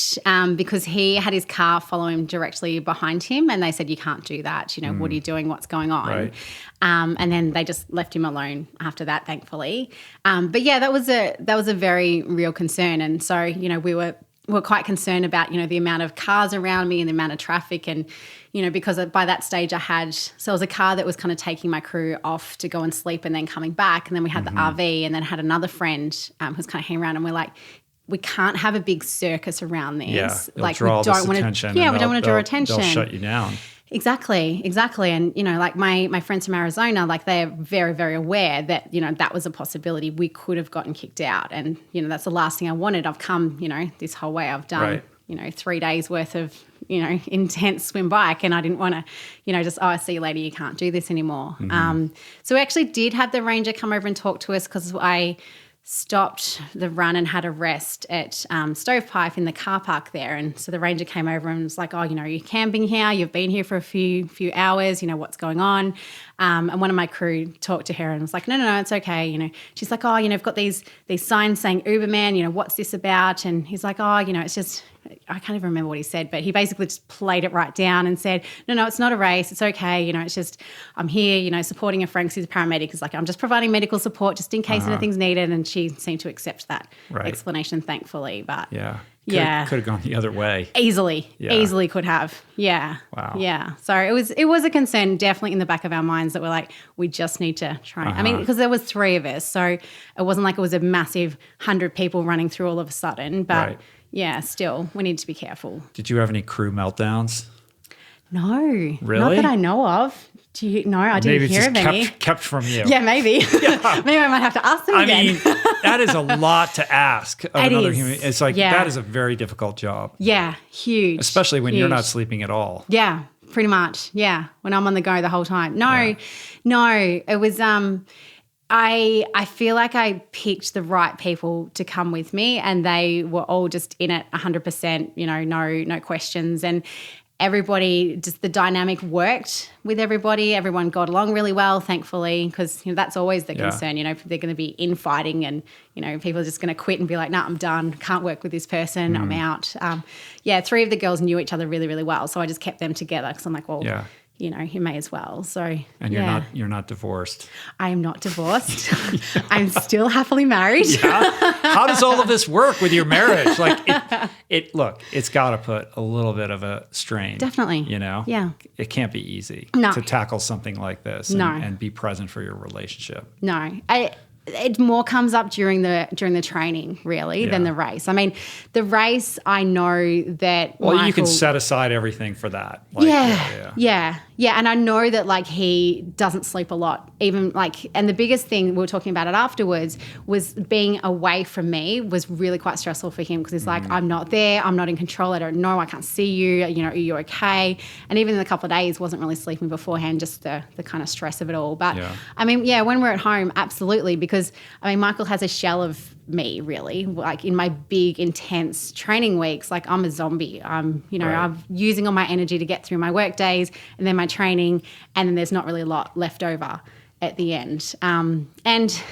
because he had his car follow him directly behind him, and they said, you can't do that. What are you doing? What's going on? Right. And then they just left him alone after that, thankfully. But yeah, that was a very real concern. And so, we were quite concerned about, the amount of cars around me and the amount of traffic. And, because by that stage it was a car that was kind of taking my crew off to go and sleep and then coming back. And then we had the RV, and then had another friend who's kind of hanging around, and we're like, we can't have a big circus around this. Yeah, like draw we don't want attention. to. Yeah, we don't want to draw attention. They'll shut you down. Exactly. And like my friends from Arizona, like they're very, very aware that that was a possibility. We could have gotten kicked out, and that's the last thing I wanted. I've come this whole way. I've done 3 days worth of intense swim bike, and I didn't want to just I see you later. You can't do this anymore. So we actually did have the ranger come over and talk to us because I stopped the run and had a rest at Stovepipe in the car park there. And so the ranger came over and was like, you're camping here. You've been here for a few hours. What's going on? And one of my crew talked to her and was like, no, it's okay. She's like, I've got these signs saying Uberman, what's this about? And he's like, it's just, I can't even remember what he said, but he basically just played it right down and said, no, it's not a race. It's okay. It's just, I'm here, supporting a friend who's a paramedic. It's like, I'm just providing medical support just in case anything's needed. And she seemed to accept that explanation, thankfully. But could have gone the other way. Easily could have. Yeah. Wow. Yeah. So it was a concern definitely in the back of our minds that we're like, we just need to try. I mean, because there was 3 of us. So it wasn't like it was a massive 100 people running through all of a sudden. But yeah, still, we need to be careful. Did you have any crew meltdowns? No. Really? Not that I know of. Do you? No, I didn't hear of any. Kept from you. Yeah, maybe. Yeah. Maybe I might have to ask them again. I mean, that is a lot to ask of another human. It's like, that is a very difficult job. Yeah, huge. Especially when you're not sleeping at all. Yeah, pretty much. Yeah, when I'm on the go the whole time. No, it was... I feel like I picked the right people to come with me, and they were all just in it 100%, no questions. And everybody, just the dynamic worked with everybody. Everyone got along really well, thankfully, because that's always the concern. They're going to be infighting, and people are just going to quit and be like, "No, I'm done. Can't work with this person. I'm out." 3 of the girls knew each other really, really well, so I just kept them together because I'm like, well. Yeah. You may as well. So, and you're not divorced. I am not divorced. I'm still happily married. Yeah. How does all of this work with your marriage? Like, it's got to put a little bit of a strain. Definitely. Yeah. It can't be easy to tackle something like this and be present for your relationship. No. It more comes up during the training, really, than the race. I mean, the race, I know that Well, you can set aside everything for that. Yeah, and I know that like he doesn't sleep a lot, even like, and the biggest thing we were talking about it afterwards was being away from me was really quite stressful for him because he's like, I'm not there, I'm not in control, I don't know, I can't see you, you know, are you okay? And even in a couple of days, wasn't really sleeping beforehand, just the kind of stress of it all. But I mean, yeah, when we're at home, absolutely, because I mean, Michael has a shell of me really, like in my big intense training weeks, like I'm a zombie. I'm using all my energy to get through my work days and then my training, and then there's not really a lot left over at the end. And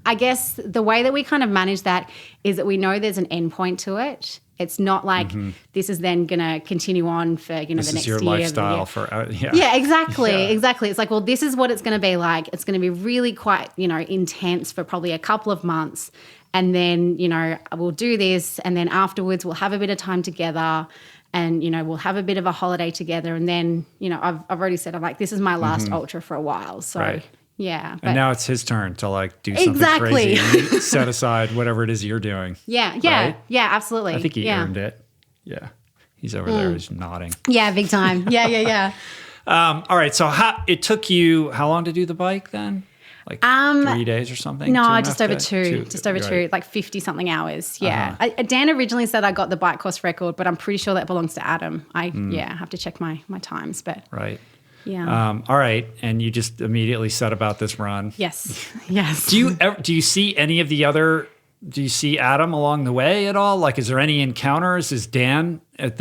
I guess the way that we kind of manage that is that we know there's an end point to it. It's not like this is then going to continue on for, you know, this the next year. This is your lifestyle for, Yeah, exactly. Exactly. It's like, well, this is what it's going to be like. It's going to be really quite, you know, intense for probably a couple of months. And then, you know, we'll do this. And then afterwards we'll have a bit of time together and, you know, we'll have a bit of a holiday together. And then, you know, I've already said, I'm like, this is my last ultra for a while. So, yeah. And now it's his turn to like do something crazy and you set aside whatever it is you're doing. Yeah. Right? Yeah, absolutely. I think he earned it. Yeah. He's over there just nodding. Yeah, big time. Yeah. All right. So it took you how long to do the bike then? Like 3 days or something? No, just over two, like 50 something hours. Yeah. Dan originally said I got the bike course record, but I'm pretty sure that belongs to Adam. I have to check my times, but right. Yeah. All right. And you just immediately set about this run. Yes. Do you see any of the other, do you see Adam along the way at all? Like, is there any encounters? Is Dan at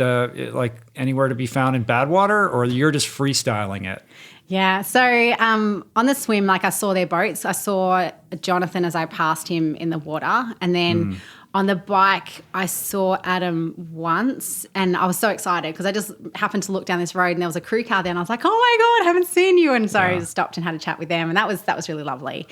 anywhere to be found in Badwater, or you're just freestyling it? Yeah. So on the swim, like I saw their boats. I saw Jonathan as I passed him in the water. And then on the bike, I saw Adam once and I was so excited because I just happened to look down this road and there was a crew car there and I was like, oh my God, I haven't seen you. And so I just stopped and had a chat with them and that was really lovely.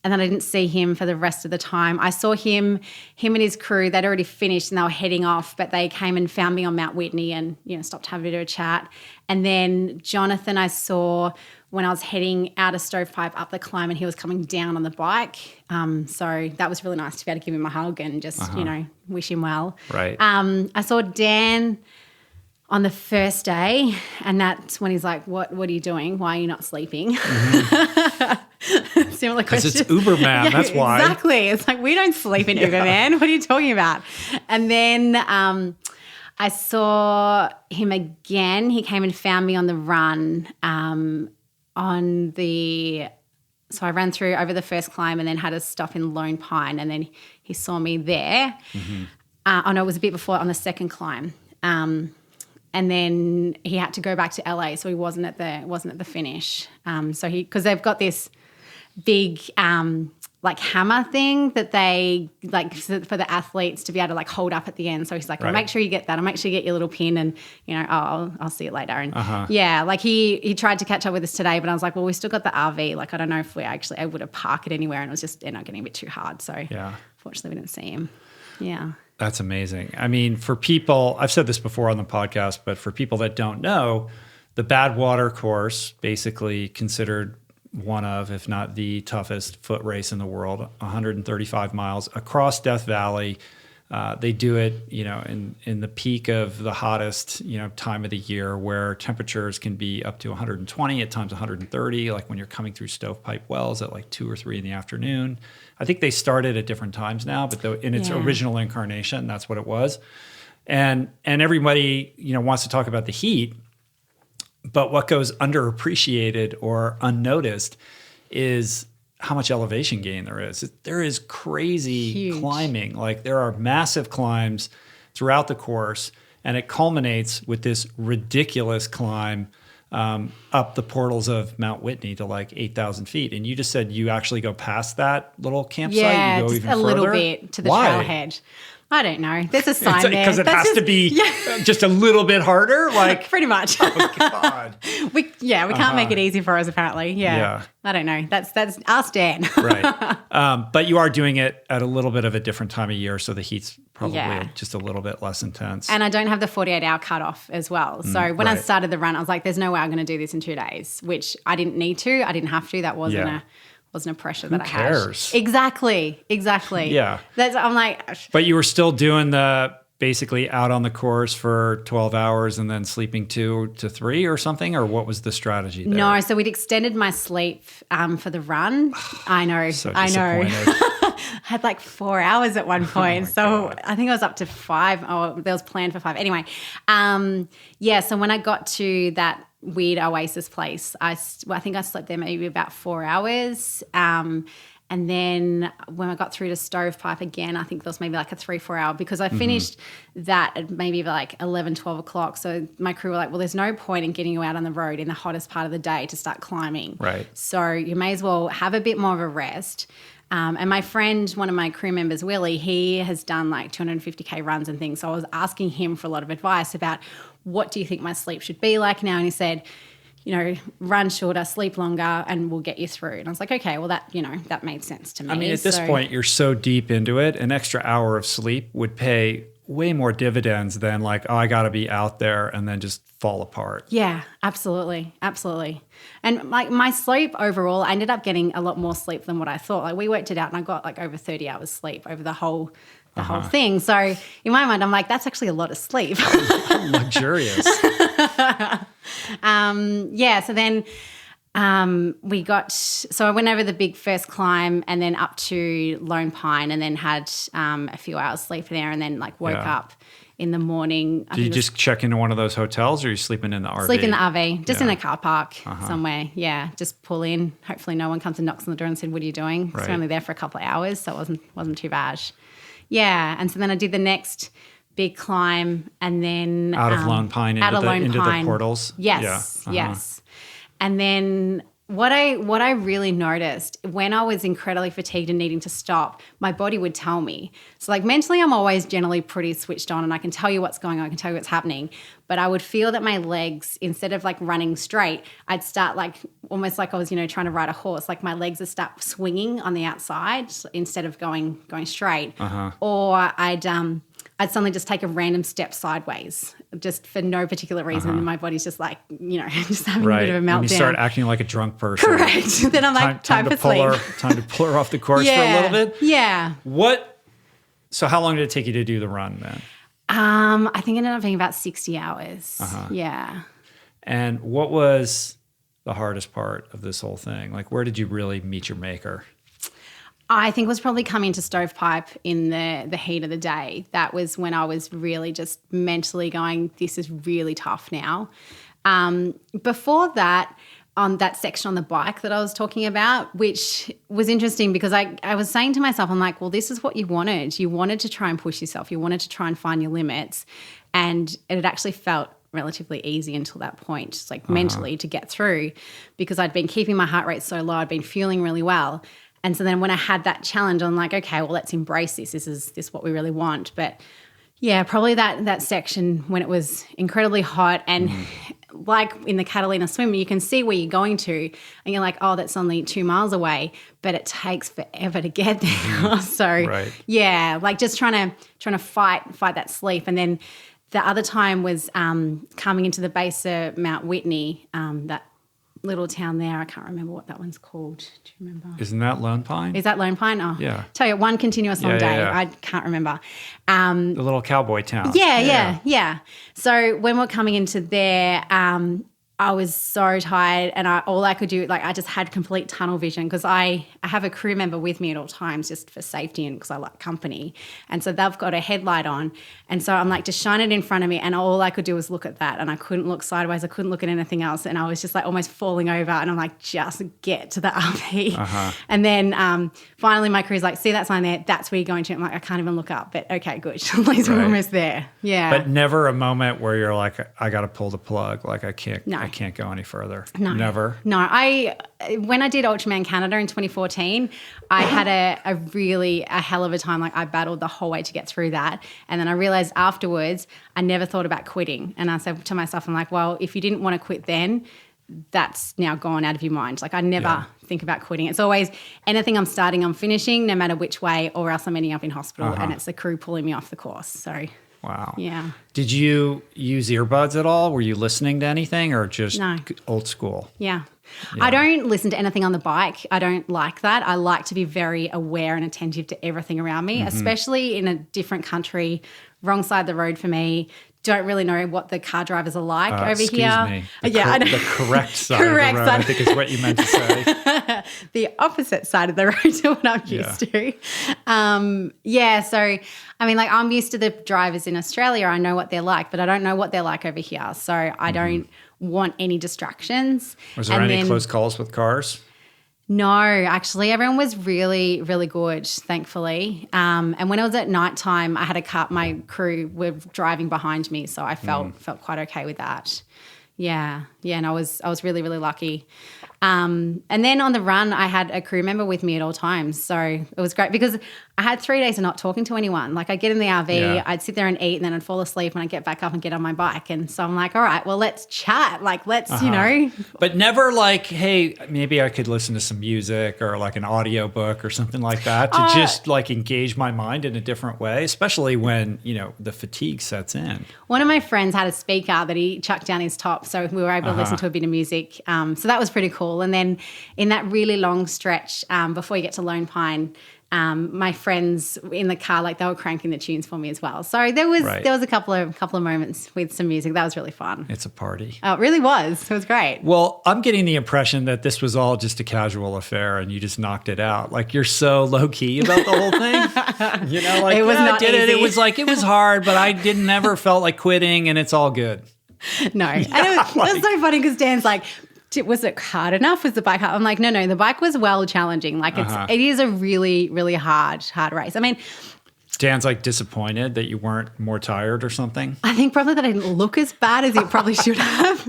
And then I didn't see him for the rest of the time. I saw him and his crew, they'd already finished and they were heading off, but they came and found me on Mount Whitney and, you know, stopped to have a bit of a chat. And then Jonathan I saw when I was heading out of Stovepipe up the climb and he was coming down on the bike. So that was really nice to be able to give him a hug and just, you know, wish him well. Right. I saw Dan on the first day and that's when he's like, what are you doing? Why are you not sleeping? Similar question. Because it's Uberman, that's why. Exactly. It's like, we don't sleep in Uberman. What are you talking about? And then I saw him again. He came and found me on the run so I ran through over the first climb and then had a stop in Lone Pine and then he saw me there. It was a bit before on the second climb. And then he had to go back to LA, so he wasn't at the finish. Because they've got this big like hammer thing that they like for the athletes to be able to like hold up at the end. So he's like, well, make sure you get that. I'll make sure you get your little pin and, you know, I'll see it later. And yeah, like he tried to catch up with us today, but I was like, well, we still got the RV. Like, I don't know if we're actually able to park it anywhere. And it was just ended up getting a bit too hard. So fortunately we didn't see him. Yeah. That's amazing. I mean, for people, I've said this before on the podcast, but for people that don't know, the Badwater course, basically considered one of, if not the toughest foot race in the world, 135 miles across Death Valley. They do it, you know, in the peak of the hottest, you know, time of the year where temperatures can be up to 120, at times 130, like when you're coming through Stovepipe Wells at like 2 or 3 in the afternoon. I think they started at different times now, but in its original incarnation, that's what it was. And everybody, you know, wants to talk about the heat, but what goes underappreciated or unnoticed is how much elevation gain there is. There is crazy climbing. Like there are massive climbs throughout the course, and it culminates with this ridiculous climb up the portals of Mount Whitney to like 8,000 feet. And you just said you actually go past that little campsite? Yeah, you go just even a further? Little bit to the trailhead. I don't know. There's a sign there. Because it has to be just a little bit harder? Like pretty much. Oh, God. we can't make it easy for us, apparently. Yeah. I don't know. That's us, Dan. Right. But you are doing it at a little bit of a different time of year, so the heat's probably just a little bit less intense. And I don't have the 48-hour cutoff as well. So when I started the run, I was like, there's no way I'm going to do this in 2 days, which I didn't need to. I didn't have to. That wasn't a pressure that I had. Who cares? Exactly. Yeah. I'm like. But you were still doing the basically out on the course for 12 hours and then sleeping 2 to 3 or something? Or what was the strategy there? No, so we'd extended my sleep for the run. I know. So I know. disappointed. Had like 4 hours at one point. God. I think I was up to 5. Oh, there was planned for 5. Anyway, so when I got to that weird oasis place, I think I slept there maybe about 4 hours. And then when I got through to Stovepipe again, I think there was maybe like a 3-4 hour, because I finished that at maybe like 11, 12 o'clock. So my crew were like, well, there's no point in getting you out on the road in the hottest part of the day to start climbing. Right. So you may as well have a bit more of a rest. And my friend, one of my crew members, Willie, he has done like 250K runs and things. So I was asking him for a lot of advice about what do you think my sleep should be like now? And he said, run shorter, sleep longer, and we'll get you through. And I was like, okay, well, that made sense to me. I mean, at this point, you're so deep into it, an extra hour of sleep would pay way more dividends than like, oh, I got to be out there and then just fall apart. Yeah, absolutely. Absolutely. And like my sleep overall, I ended up getting a lot more sleep than what I thought. Like we worked it out and I got like over 30 hours sleep over the whole thing. So in my mind, I'm like, that's actually a lot of sleep. Luxurious. So then I went over the big first climb and then up to Lone Pine and then had a few hours sleep there and then like woke up in the morning. Did you just check into one of those hotels or are you sleeping in the RV? Sleep in the RV, just in a car park somewhere. Yeah, just pull in. Hopefully no one comes and knocks on the door and said, what are you doing? Right. So only there for a couple of hours, so it wasn't too bad. Yeah, and so then I did the next big climb and then out of Lone Pine into the portals. Yes, yes. And then what I really noticed when I was incredibly fatigued and needing to stop, my body would tell me. So like mentally, I'm always generally pretty switched on and I can tell you what's going on, I can tell you what's happening. But I would feel that my legs, instead of like running straight, I'd start like almost like I was, trying to ride a horse. Like my legs would start swinging on the outside instead of going straight. Or I'd suddenly just take a random step sideways just for no particular reason. And my body's just like, just having a bit of a meltdown. When you start acting like a drunk person. Correct. Then I'm like, time for sleep. Time to pull her off the course for a little bit. Yeah. So how long did it take you to do the run then? I think it ended up being about 60 hours. Yeah. And what was the hardest part of this whole thing? Like, where did you really meet your maker? I think it was probably coming to Stovepipe in the heat of the day. That was when I was really just mentally going, this is really tough now. Before that, on that section on the bike that I was talking about, which was interesting because I was saying to myself, I'm like, well, this is what you wanted. You wanted to try and push yourself. You wanted to try and find your limits. And it had actually felt relatively easy until that point, just like mentally to get through, because I'd been keeping my heart rate so low. I'd been feeling really well. And so then when I had that challenge, I'm like, okay, well, let's embrace this. This is what we really want. But yeah, probably that section when it was incredibly hot and like in the Catalina swim, you can see where you're going to and you're like, oh, that's only 2 miles away, but it takes forever to get there. So yeah, like just trying to fight that sleep. And then the other time was coming into the base of Mount Whitney, that little town there. I can't remember what that one's called. Do you remember? Isn't that Lone Pine? Is that Lone Pine? Oh, yeah. Tell you, one continuous long day. I can't remember. The little cowboy town. Yeah. So when we're coming into there, I was so tired and all I could do, like I just had complete tunnel vision because I have a crew member with me at all times just for safety and because I like company. And so they've got a headlight on. And so I'm like, just shine it in front of me. And all I could do was look at that. And I couldn't look sideways. I couldn't look at anything else. And I was just like almost falling over. And I'm like, just get to the RV. And then finally my crew's like, see that sign there? That's where you're going to. I'm like, I can't even look up. But okay, good. At least we're almost there. Yeah. But never a moment where you're like, I got to pull the plug. Like I can't go any further. No. Never. No. When I did Ultraman Canada in 2014, I had a hell of a time. Like I battled the whole way to get through that. And then I realized afterwards, I never thought about quitting. And I said to myself, I'm like, well, if you didn't want to quit then, that's now gone out of your mind. Like I never think about quitting. It's always anything I'm starting, I'm finishing, no matter which way, or else I'm ending up in hospital and it's the crew pulling me off the course. So wow. Yeah. Did you use earbuds at all? Were you listening to anything or just old school? Yeah. I don't listen to anything on the bike. I don't like that. I like to be very aware and attentive to everything around me, especially in a different country wrong side of the road for me. Don't really know what the car drivers are like over excuse here. Me. I know. The correct side of the road, I think is what you meant to say. The opposite side of the road to what I'm used to. So, I mean, like I'm used to the drivers in Australia. I know what they're like, but I don't know what they're like over here. So I don't want any distractions. Was there any close calls with cars? No, actually, everyone was really, really good, thankfully. And when it was at nighttime, I had a car. My crew were driving behind me, so I felt quite okay with that. Yeah, and I was really, really lucky. And then on the run, I had a crew member with me at all times. So it was great because I had 3 days of not talking to anyone. Like I'd get in the RV, I'd sit there and eat, and then I'd fall asleep when I'd get back up and get on my bike. And so I'm like, all right, well, let's chat. Like, let's, But never like, hey, maybe I could listen to some music or like an audio book or something like that to just like engage my mind in a different way, especially when, the fatigue sets in. One of my friends had a speaker that he chucked down his top, so we were able to listen to a bit of music. So that was pretty cool. And then in that really long stretch before you get to Lone Pine, my friends in the car, like they were cranking the tunes for me as well. So there was a couple of moments with some music. That was really fun. It's a party. Oh, it really was. It was great. Well, I'm getting the impression that this was all just a casual affair and you just knocked it out. Like you're so low key about the whole thing. Like it was not I did easy. it. It was like, it was hard, but I never felt like quitting and it's all good. No. And it was so funny because Dan's like, was it hard enough? Was the bike hard? I'm like, no, the bike was well challenging. Like it is a really, really hard race. I mean, Dan's like disappointed that you weren't more tired or something. I think probably that I didn't look as bad as it probably should have.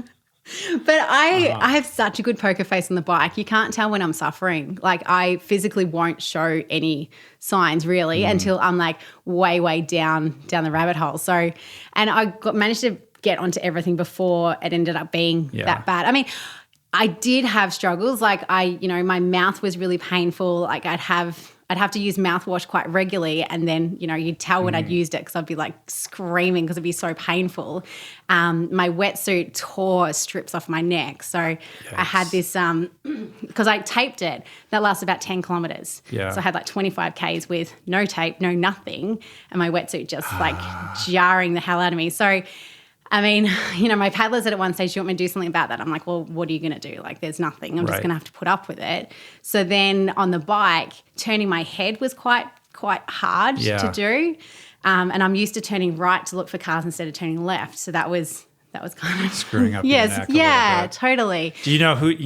But I have such a good poker face on the bike. You can't tell when I'm suffering. Like I physically won't show any signs really until I'm like way, way down the rabbit hole. So, and I managed to get onto everything before it ended up being that bad. I mean, I did have struggles. Like my mouth was really painful. Like I'd have to use mouthwash quite regularly, and then you'd tell when I'd used it because I'd be like screaming because it'd be so painful. My wetsuit tore strips off my neck, so I had this because I taped it. That lasted about 10 kilometers. Yeah. So I had like 25 Ks with no tape, no nothing, and my wetsuit just like jarring the hell out of me. So. I mean, my paddler said at one stage, "Do you want me to do something about that?" I'm like, well, what are you going to do? Like, there's nothing. I'm just going to have to put up with it. So then on the bike, turning my head was quite hard to do. And I'm used to turning right to look for cars instead of turning left. So that was kind of screwing up your neck a little bit. Totally. Do you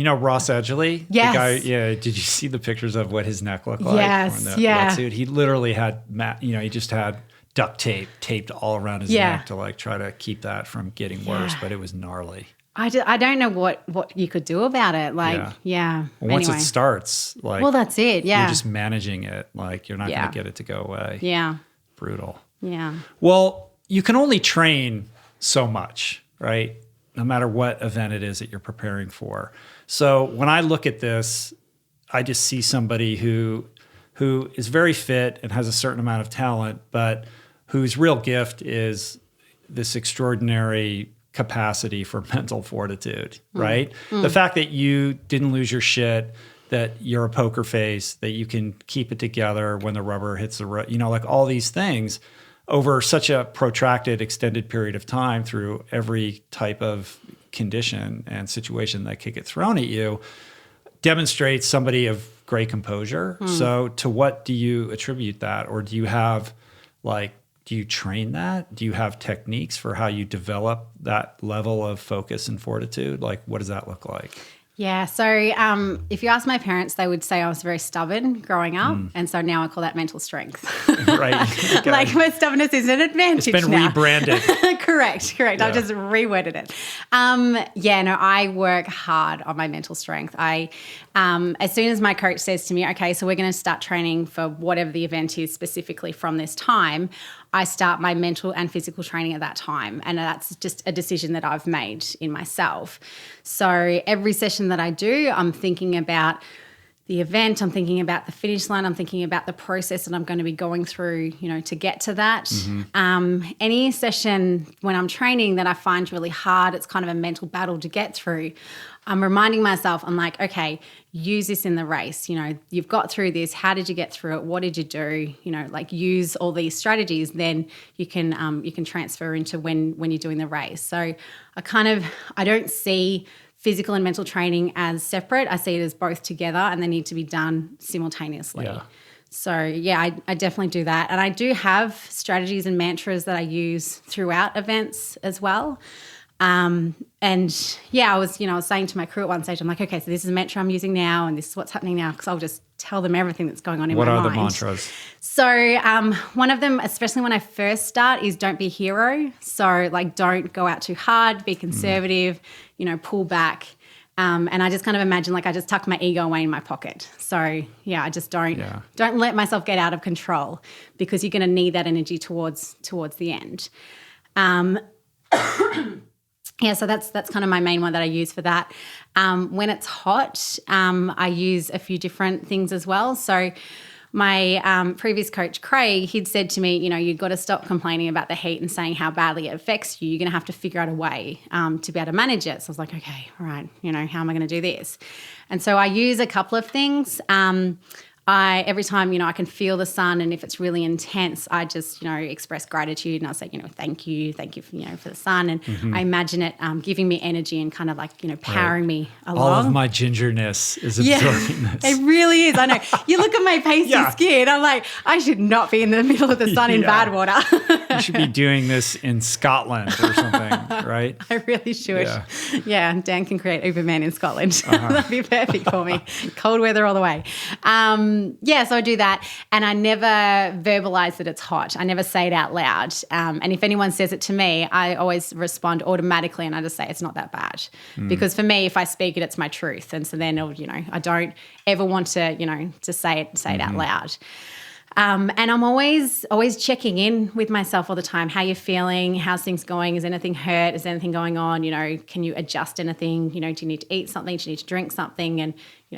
know Ross Edgley? Yes. The guy, did you see the pictures of what his neck looked like? Yes, wetsuit? He literally had, he just had duct tape taped all around his neck to like try to keep that from getting worse, but it was gnarly. I don't know what you could do about it. Like, Well, once it starts, like, well, that's it. Yeah. You're just managing it. Like, you're not going to get it to go away. Yeah. Brutal. Yeah. Well, you can only train so much, right? No matter what event it is that you're preparing for. So when I look at this, I just see somebody who is very fit and has a certain amount of talent, but whose real gift is this extraordinary capacity for mental fortitude, right? The fact that you didn't lose your shit, that you're a poker face, that you can keep it together when the rubber hits the road, like all these things over such a protracted, extended period of time through every type of condition and situation that could get thrown at you demonstrates somebody of great composure. So to what do you attribute that? Or do you have do you train that? Do you have techniques for how you develop that level of focus and fortitude? Like, what does that look like? Yeah. So if you ask my parents, they would say I was very stubborn growing up. And so now I call that mental strength. Right. Okay. Like my stubbornness is an advantage now. It's been rebranded. Correct. Yeah. I've just reworded it. I work hard on my mental strength. As soon as my coach says to me, okay, so we're going to start training for whatever the event is specifically from this time, I start my mental and physical training at that time. And that's just a decision that I've made in myself. So every session that I do, I'm thinking about the event. I'm thinking about the finish line. I'm thinking about the process that I'm going to be going through, to get to that. Any session when I'm training that I find really hard, it's kind of a mental battle to get through. I'm reminding myself, I'm like, okay, use this in the race. You've got through this. How did you get through it? What did you do? Use all these strategies. Then you can transfer into when you're doing the race. So I don't see physical and mental training as separate. I see it as both together, and they need to be done simultaneously. Yeah. So, I definitely do that. And I do have strategies and mantras that I use throughout events as well. I was saying to my crew at one stage, I'm like, okay, so this is a mantra I'm using now, and this is what's happening now, because I'll just tell them everything that's going on in my mind. What are the mantras? So one of them, especially when I first start, is don't be a hero. So don't go out too hard, be conservative, pull back. And I just kind of imagine I just tuck my ego away in my pocket. So I just don't let myself get out of control, because you're going to need that energy towards the end. So that's kind of my main one that I use for that. When it's hot, I use a few different things as well. So my previous coach, Craig, he'd said to me, you've got to stop complaining about the heat and saying how badly it affects you. You're going to have to figure out a way to be able to manage it. So I was like, okay, all right, how am I going to do this? And so I use a couple of things. Every time, I can feel the sun, and if it's really intense, I just, express gratitude, and I'll say, thank you for the sun. And I imagine it giving me energy and kind of powering me along. All of my gingerness is absorbing this. It really is. I know. You look at my pasty skin, I'm like, I should not be in the middle of the sun in Badwater. You should be doing this in Scotland or something, right? I really should. Yeah, Dan can create Uberman in Scotland. That'd be perfect for me. Cold weather all the way. So I do that, and I never verbalize that it's hot. I never say it out loud. And if anyone says it to me, I always respond automatically, and I just say it's not that bad. Because for me, if I speak it, it's my truth. And so then, I don't ever want to say it out loud. And I'm always checking in with myself all the time. How you feeling? How's things going? Is anything hurt? Is anything going on? Can you adjust anything? Do you need to eat something? Do you need to drink something? And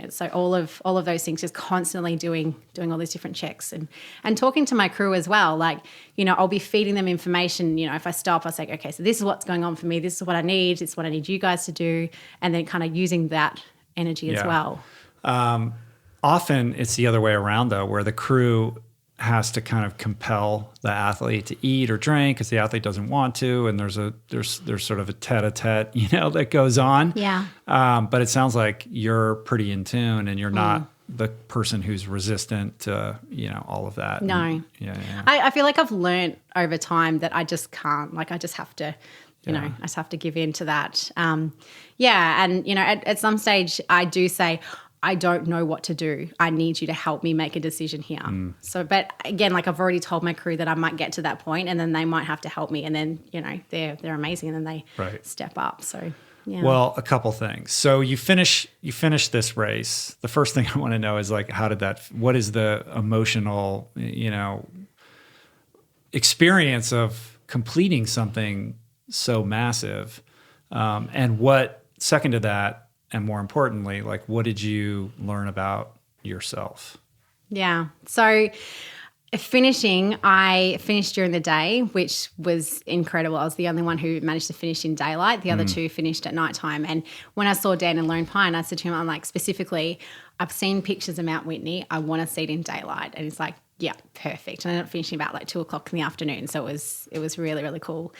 so all of those things, just constantly doing all these different checks and talking to my crew as well. I'll be feeding them information. If I stop, I'll say, okay, so this is what's going on for me. This is what I need. This is what I need you guys to do. And then kind of using that energy as well. Often it's the other way around, though, where the crew has to kind of compel the athlete to eat or drink because the athlete doesn't want to, and there's sort of a tete-a-tete, that goes on. Yeah. But it sounds like you're pretty in tune, and you're not the person who's resistant to, all of that. No. And, I feel like I've learned over time that I just can't. I just have to. I just have to give in to that. And at some stage I do say, I don't know what to do. I need you to help me make a decision here. So, but again, I've already told my crew that I might get to that point, and then they might have to help me, and then they're amazing, and then they step up. So, yeah. Well, a couple things. So you finish this race. The first thing I want to know is what is the emotional, experience of completing something so massive, and what second to that. And more importantly, what did you learn about yourself? Yeah. So I finished during the day, which was incredible. I was the only one who managed to finish in daylight. The other two finished at nighttime. And when I saw Dan in Lone Pine, I said to him, I'm like, specifically, I've seen pictures of Mount Whitney. I want to see it in daylight. And he's like, yeah, perfect. And I ended up finishing about 2:00 in the afternoon. So it was really, really cool.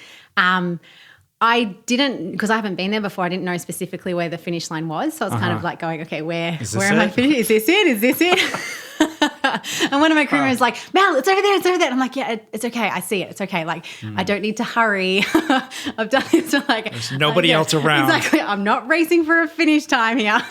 I didn't, because I haven't been there before, I didn't know specifically where the finish line was. So I was kind of going, okay, where am I finishing? Is this it? Is this it? And one of my crew members was like, Mel, it's over there, it's over there. And I'm like, yeah, it's okay. I see it. It's okay. I don't need to hurry. I've done it. So there's nobody else around. Exactly. I'm not racing for a finish time here.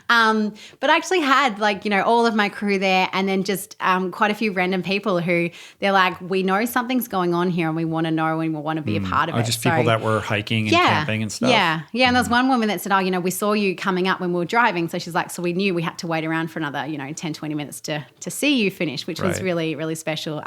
But I actually had all of my crew there, and then just quite a few random people who they're like, we know something's going on here, and we want to know, and we want to be a part of it. Just people that were hiking and camping and stuff. Yeah. And there was one woman that said, we saw you coming up when we were driving. So she's like, so we knew we had to wait around for another, 10, 20 minutes to see you finish, which was really, really special.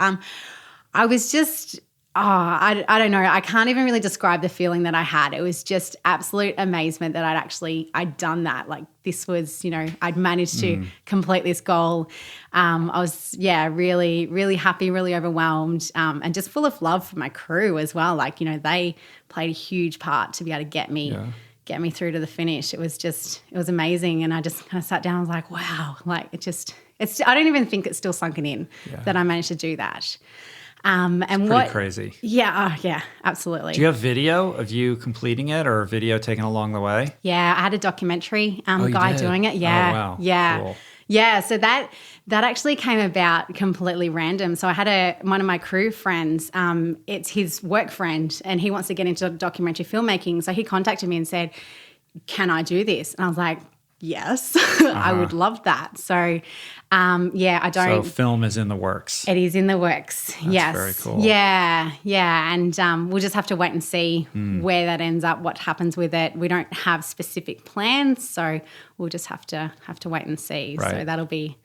I was just I don't know. I can't even really describe the feeling that I had. It was just absolute amazement that I'd done that. Like this was, I'd managed to complete this goal. I was, really, really happy, really overwhelmed, and just full of love for my crew as well. Like, they played a huge part to be able to get me through to the finish. It was amazing. And I just kind of sat down and was like, wow, like I don't even think it's still sunken in that I managed to do that. And it's pretty crazy. Yeah, absolutely. Do you have video of you completing it or video taken along the way? Yeah, I had a documentary guy doing it. Yeah. Oh, wow. Yeah. Cool. Yeah, so that actually came about completely random. So I had one of my crew friends, it's his work friend, and he wants to get into documentary filmmaking. So he contacted me and said, can I do this? And I was like, yes, I would love that. So, I don't. So film is in the works. It is in the works. That's yes. very cool. Yeah. And we'll just have to wait and see where that ends up, what happens with it. We don't have specific plans, so we'll just have to wait and see. Right. So that'll be.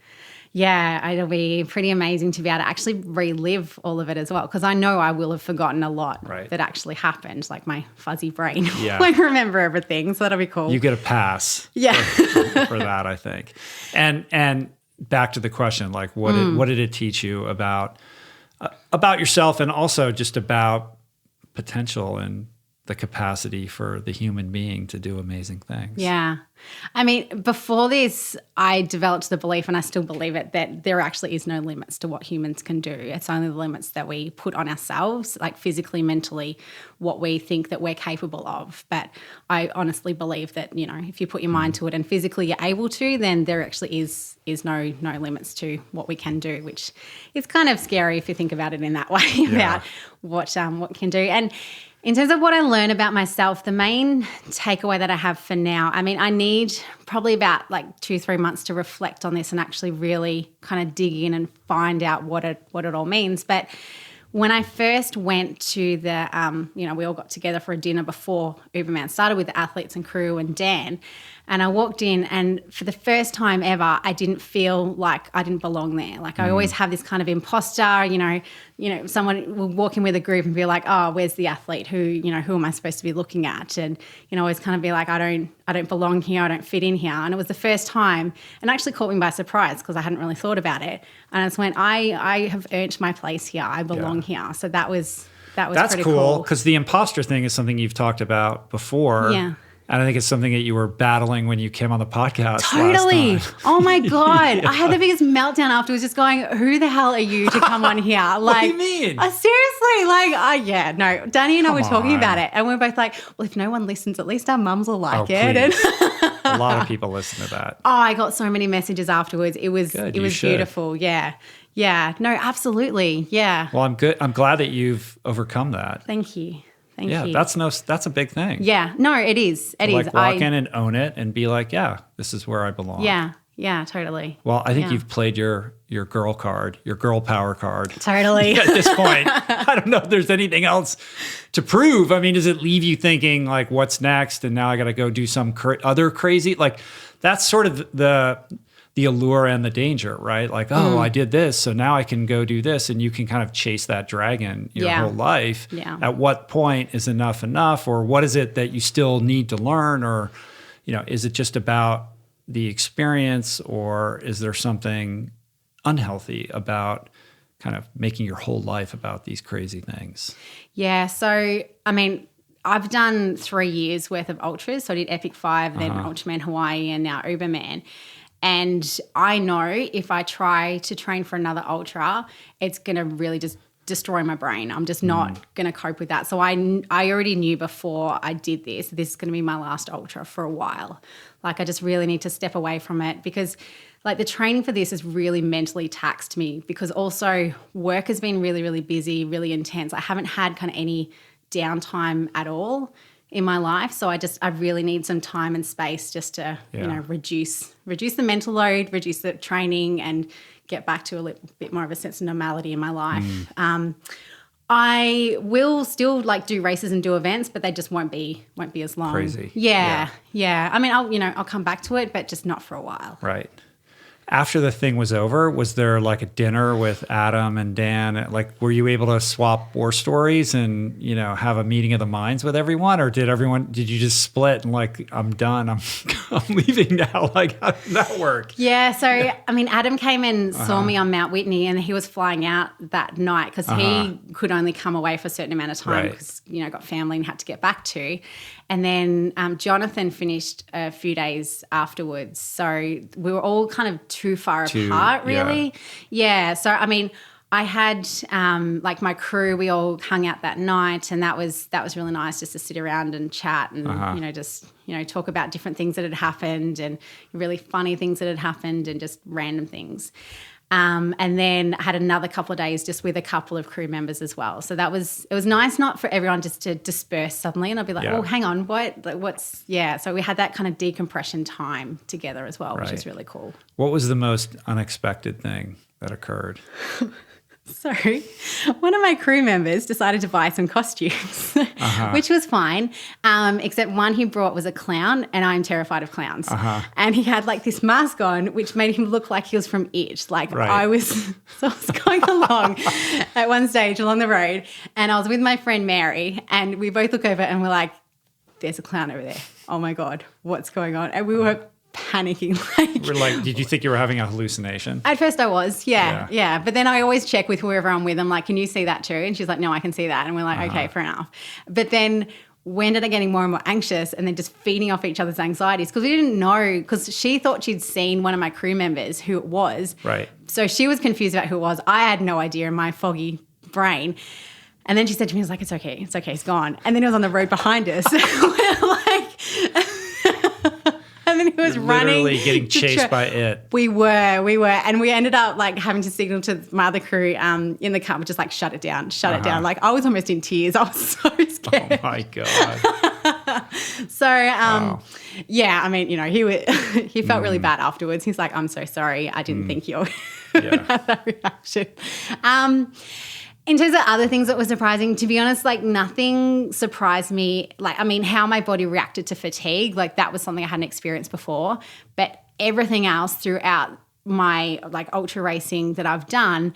Yeah, it'll be pretty amazing to be able to actually relive all of it as well, because I know I will have forgotten a lot that actually happened, like my fuzzy brain won't remember everything, so that'll be cool. You get a pass for that, I think. And back to the question, like what did it teach you about yourself and also just about potential and the capacity for the human being to do amazing things? Yeah. I mean, before this, I developed the belief, and I still believe it, that there actually is no limits to what humans can do. It's only the limits that we put on ourselves, like physically, mentally, what we think that we're capable of. But I honestly believe that, if you put your mind to it and physically you're able to, then there actually is no limits to what we can do, which is kind of scary if you think about it in that way, about what we can do. And in terms of what I learn about myself, the main takeaway that I have for now, I mean, I need probably about like 2-3 months to reflect on this and actually really kind of dig in and find out what it all means. But when I first went to the, we all got together for a dinner before Uberman started with the athletes and crew and Dan, and I walked in, and for the first time ever, I didn't feel like I didn't belong there. Like I always have this kind of imposter, someone will walk in with a group and be like, oh, where's the athlete? Who am I supposed to be looking at? And, always kind of be like, I don't belong here. I don't fit in here. And it was the first time, and actually caught me by surprise because I hadn't really thought about it. And I just went, I have earned my place here. I belong here. So that's pretty cool. Because the imposter thing is something you've talked about before. Yeah. And I think it's something that you were battling when you came on the podcast. Totally. Last time. Oh my God. I had the biggest meltdown afterwards, just going, who the hell are you to come on here? Like, what do you mean? Seriously. No. Danny and I were talking on. about it, and we're both like, well, if no one listens, at least our mums will like it. Please. A lot of people listen to that. Oh, I got so many messages afterwards. It was beautiful. Yeah. Yeah. No, absolutely. Yeah. Well, I'm good. I'm glad that you've overcome that. Thank you. Thank you. That's a big thing. Yeah. No, it is. It is. Like walk in and own it and be like, yeah, this is where I belong. Yeah. Yeah, totally. Well, I think you've played your girl card, your girl power card. Totally. At this point, I don't know if there's anything else to prove. I mean, does it leave you thinking like, what's next? And now I got to go do some other crazy, like that's sort of the allure and the danger, right? Like, oh, I did this, so now I can go do this, and you can kind of chase that dragon your whole life. Yeah. At what point is enough, or what is it that you still need to learn, or is it just about the experience, or is there something unhealthy about kind of making your whole life about these crazy things? Yeah. So, I mean, I've done 3 years worth of ultras. So I did Epic 5, then Ultraman Hawaii, and now Uberman. And I know if I try to train for another ultra, it's going to really just destroy my brain. I'm just not going to cope with that. So I already knew before I did this is going to be my last ultra for a while. Like I just really need to step away from it, because like the training for this has really mentally taxed me, because also work has been really, really busy, really intense. I haven't had kind of any downtime at all in my life. So I really need some time and space just to, reduce the mental load, reduce the training, and get back to a little bit more of a sense of normality in my life. I will still do races and do events, but they just won't be as long. Crazy. Yeah. I mean, I'll come back to it, but just not for a while. Right. after the thing was over, was there like a dinner with Adam and Dan? Like, were you able to swap war stories and, have a meeting of the minds with everyone? Or did you just split and like, I'm done, I'm leaving now? Like, how did that work? Yeah. So, I mean, Adam came and saw me on Mount Whitney, and he was flying out that night because he could only come away for a certain amount of time because, got family and had to get back to. And then Jonathan finished a few days afterwards. So we were all kind of too far apart, really. Yeah. So, I mean, I had like my crew, we all hung out that night, and that was really nice just to sit around and chat and, talk about different things that had happened and really funny things that had happened and just random things. And then I had another couple of days just with a couple of crew members as well. So it was nice not for everyone just to disperse suddenly and I'd be like, oh, hang on, so we had that kind of decompression time together as well, which is really cool. What was the most unexpected thing that occurred? So one of my crew members decided to buy some costumes, which was fine, except one he brought was a clown, and I'm terrified of clowns. And he had like this mask on, which made him look like he was from It. Like I was going along at one stage along the road, and I was with my friend Mary, and we both look over and we're like, there's a clown over there. Oh my God, what's going on? And we were panicking. We're like, did you think you were having a hallucination? At first I was, yeah. But then I always check with whoever I'm with. I'm like, can you see that too? And she's like, no, I can see that. And we're like, okay, fair enough. But then we ended up getting more and more anxious and then just feeding off each other's anxieties because we didn't know, because she thought she'd seen one of my crew members who it was. Right. So she was confused about who it was. I had no idea in my foggy brain. And then she said to me, I was like, it's okay, he's gone. And then he was on the road behind us. We're like... And then he was running. Literally getting chased by it. We were. And we ended up like having to signal to my other crew in the car, just like shut it down. Like I was almost in tears. I was so scared. Oh my God. So, I mean, he felt really bad afterwards. He's like, I'm so sorry. I didn't think you would have that reaction. In terms of other things that were surprising, to be honest, like nothing surprised me. Like, I mean, how my body reacted to fatigue, like that was something I hadn't experienced before. But everything else throughout my like ultra racing that I've done,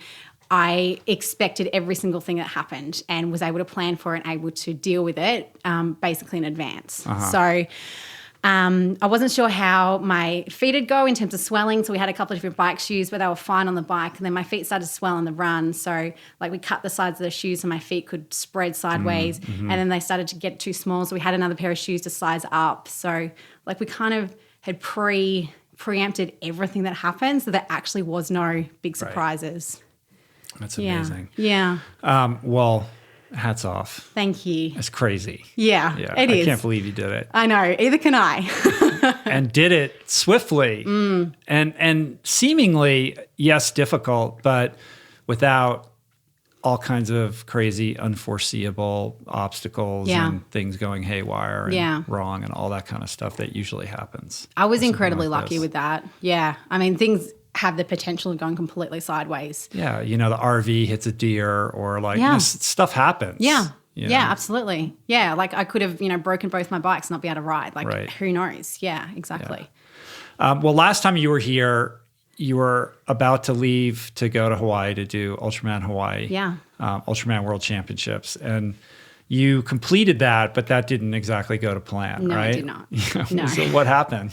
I expected every single thing that happened and was able to plan for it and able to deal with it basically in advance. So I wasn't sure how my feet would go in terms of swelling. So we had a couple of different bike shoes, but they were fine on the bike. And then my feet started to swell on the run. So like we cut the sides of the shoes so my feet could spread sideways. And then they started to get too small. So we had another pair of shoes to size up. So like we kind of had preempted everything that happened. So there actually was no big surprises. Right. That's amazing. Yeah. Well, hats off. Thank you. It's crazy. Yeah, it is. I can't believe you did it. I know. Either can I. And did it swiftly. And seemingly, yes, difficult, but without all kinds of crazy, unforeseeable obstacles and things going haywire and wrong and all that kind of stuff that usually happens. I was incredibly lucky with that. Yeah. I mean, things have the potential of going completely sideways. Yeah, the RV hits a deer or like stuff happens. Yeah. Yeah, absolutely. Yeah, like I could have, broken both my bikes and not be able to ride. Like who knows? Yeah, exactly. Yeah. Well, last time you were here, you were about to leave to go to Hawaii to do Ultraman Hawaii. Yeah. Ultraman World Championships. And you completed that, but that didn't exactly go to plan, right? No, it did not. No. So what happened?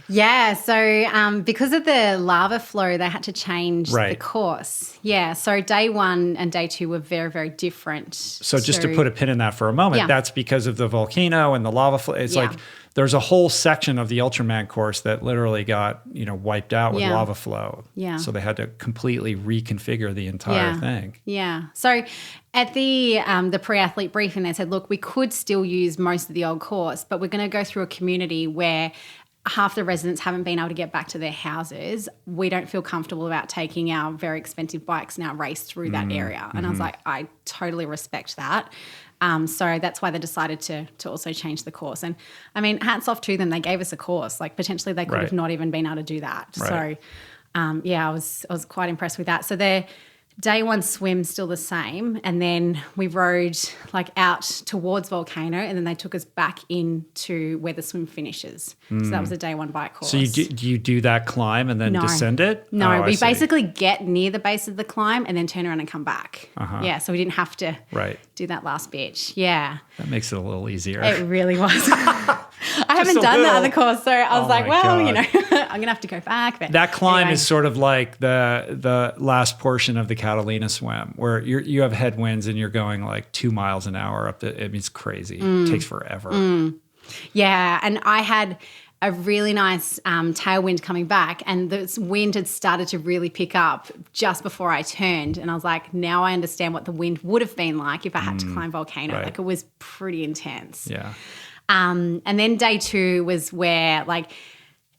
Yeah, so because of the lava flow, they had to change the course. Yeah, so day 1 and day 2 were very, very different. So just to put a pin in that for a moment, that's because of the volcano and the lava flow. It's like there's a whole section of the Ultraman course that literally got, wiped out with lava flow. Yeah. So they had to completely reconfigure the entire thing. Yeah. So at the pre-athlete briefing, they said, look, we could still use most of the old course, but we're going to go through a community where half the residents haven't been able to get back to their houses. We don't feel comfortable about taking our very expensive bikes and our race through that area. And I was like, I totally respect that. So that's why they decided to also change the course. And I mean, hats off to them. They gave us a course. Like potentially they could have not even been able to do that. Right. So I was quite impressed with that. So Day one swim still the same, and then we rode like out towards Volcano, and then they took us back into where the swim finishes. So that was a day one bike course. So do you do that climb and then descend it? No, we basically get near the base of the climb and then turn around and come back. Yeah, so we didn't have to do that last bit. Yeah. That makes it a little easier. It really was. I haven't done that other course, so I was like, well, God. I'm going to have to go back. But that climb is sort of like the last portion of the Catalina swim where you have headwinds and you're going like 2 miles an hour up it's crazy. It takes forever. Yeah, and I had a really nice tailwind coming back, and the wind had started to really pick up just before I turned, and I was like, now I understand what the wind would have been like if I had to climb Volcano. Like it was pretty intense. Yeah. And then day two was where like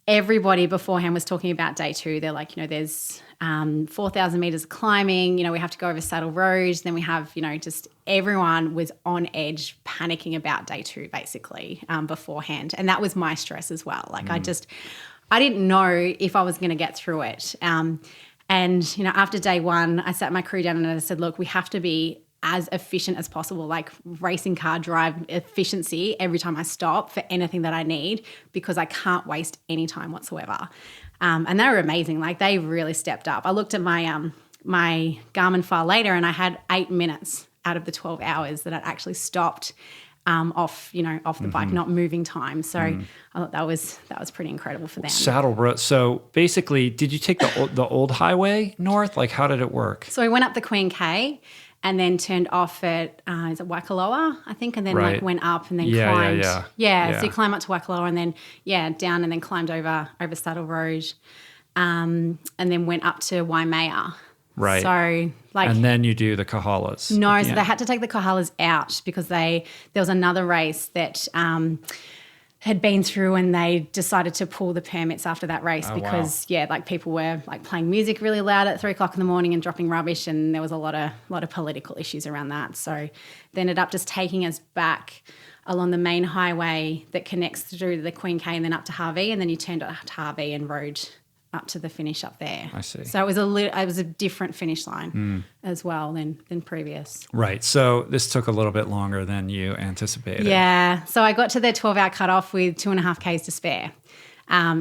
everybody beforehand was talking about day two. They're like, there's 4,000 meters of climbing, we have to go over Saddle Road. Then we have, just everyone was on edge panicking about day two basically beforehand. And that was my stress as well. Like I didn't know if I was going to get through it. And, after day one, I sat my crew down and I said, look, we have to be as efficient as possible, like racing car drive efficiency every time I stop for anything that I need, because I can't waste any time whatsoever. And they were amazing. Like they really stepped up. I looked at my my Garmin file later and I had 8 minutes out of the 12 hours that I'd actually stopped off the bike, not moving time. So I thought that was pretty incredible for them. Saddle Road. So basically, did you take the old highway north? Like how did it work? So we went up the Queen K and then turned off at, is it Waikoloa, I think, and then like went up and then climbed. Yeah, so you climb up to Waikoloa and then, down and then climbed over Saddle Road and then went up to Waimea. Right. So like. And then you do the Kahalas. No, so they had to take the Kahalas out because there was another race that had been through and they decided to pull the permits after that race because like people were like playing music really loud at 3:00 in the morning and dropping rubbish, and there was a lot of political issues around that. So they ended up just taking us back along the main highway that connects through the Queen K and then up to Harvey, and then you turned up to Harvey and rode up to the finish up there. I see. So it was a different finish line as well than previous. Right. So this took a little bit longer than you anticipated. Yeah. So I got to the 12-hour cutoff with 2.5 Ks to spare.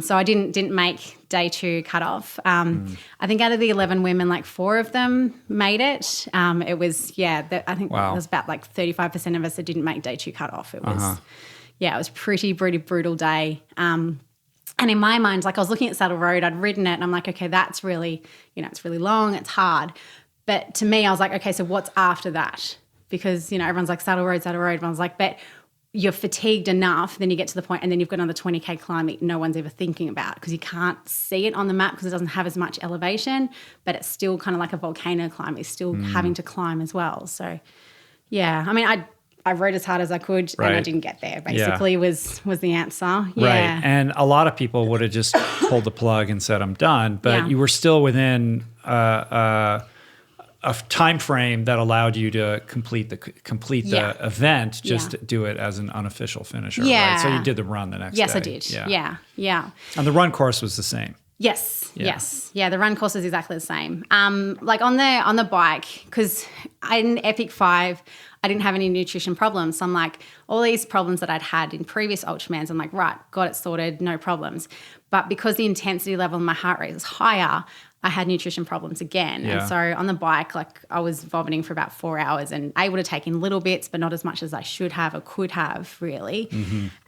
So I didn't make day two cutoff. I think out of the 11 women, like 4 of them made it. It was, I think it was about like 35% of us that didn't make day two cutoff. It was, it was pretty brutal day. And in my mind, like I was looking at Saddle Road, I'd ridden it and I'm like, okay, that's really, it's really long, it's hard. But to me, I was like, okay, so what's after that? Because, everyone's like Saddle Road. Everyone's like, but you're fatigued enough, then you get to the point and then you've got another 20K climb that no one's ever thinking about because you can't see it on the map because it doesn't have as much elevation, but it's still kind of like a volcano climb. It's still having to climb as well. So, I mean, I rode as hard as I could and I didn't get there, basically was the answer. Yeah. Right. And a lot of people would have just pulled the plug and said, I'm done. But you were still within a time frame that allowed you to complete the event, just do it as an unofficial finisher. Right? So you did the run the next day. Yes, I did. Yeah. And the run course was the same. Yes. Yeah, the run course is exactly the same. Like on the bike, because in Epic 5, I didn't have any nutrition problems. So I'm like, all these problems that I'd had in previous Ultramans, I'm like, right, got it sorted, no problems. But because the intensity level of my heart rate was higher, I had nutrition problems again. Yeah. And so on the bike, like I was vomiting for about 4 hours and able to take in little bits, but not as much as I should have or could have really.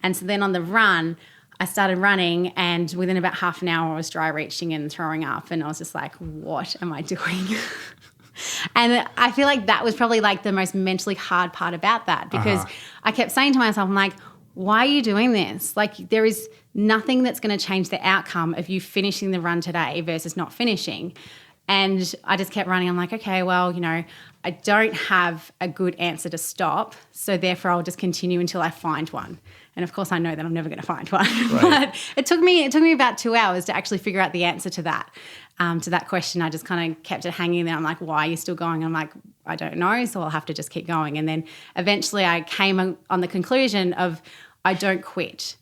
And so then on the run, I started running and within about half an hour I was dry reaching and throwing up and I was just like, what am I doing? And I feel like that was probably like the most mentally hard part about that because I kept saying to myself, I'm like, why are you doing this? Like there is nothing that's going to change the outcome of you finishing the run today versus not finishing. And I just kept running. I'm like, okay, well, I don't have a good answer to stop. So therefore I'll just continue until I find one. And of course I know that I'm never going to find one. Right. But it took me about 2 hours to actually figure out the answer to that. To that question, I just kind of kept it hanging there. I'm like, why are you still going? I'm like, I don't know, so I'll have to just keep going. And then eventually I came on the conclusion of I don't quit.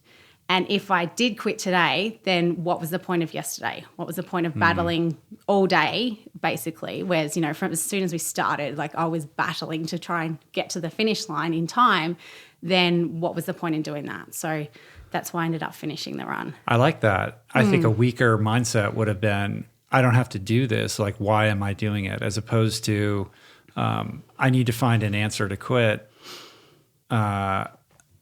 And if I did quit today, then what was the point of yesterday? What was the point of battling all day, basically, whereas, from as soon as we started, like I was battling to try and get to the finish line in time, then what was the point in doing that? So that's why I ended up finishing the run. I like that. I think a weaker mindset would have been, I don't have to do this. Like, why am I doing it? As opposed to, I need to find an answer to quit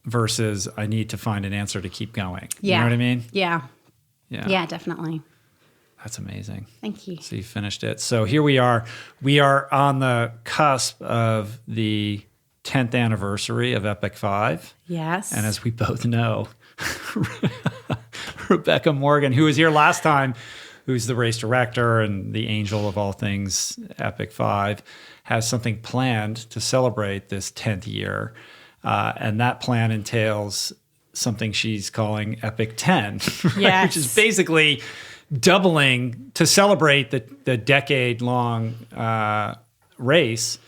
versus I need to find an answer to keep going. Yeah. You know what I mean? Yeah. Yeah. Yeah, definitely. That's amazing. Thank you. So you finished it. So here we are. We are on the cusp of the 10th anniversary of Epic 5. Yes. And as we both know, Rebecca Morgan, who was here last time, who's the race director and the angel of all things Epic 5, has something planned to celebrate this 10th year. And that plan entails something she's calling Epic 10, right? Yes. Which is basically doubling to celebrate the decade-long race.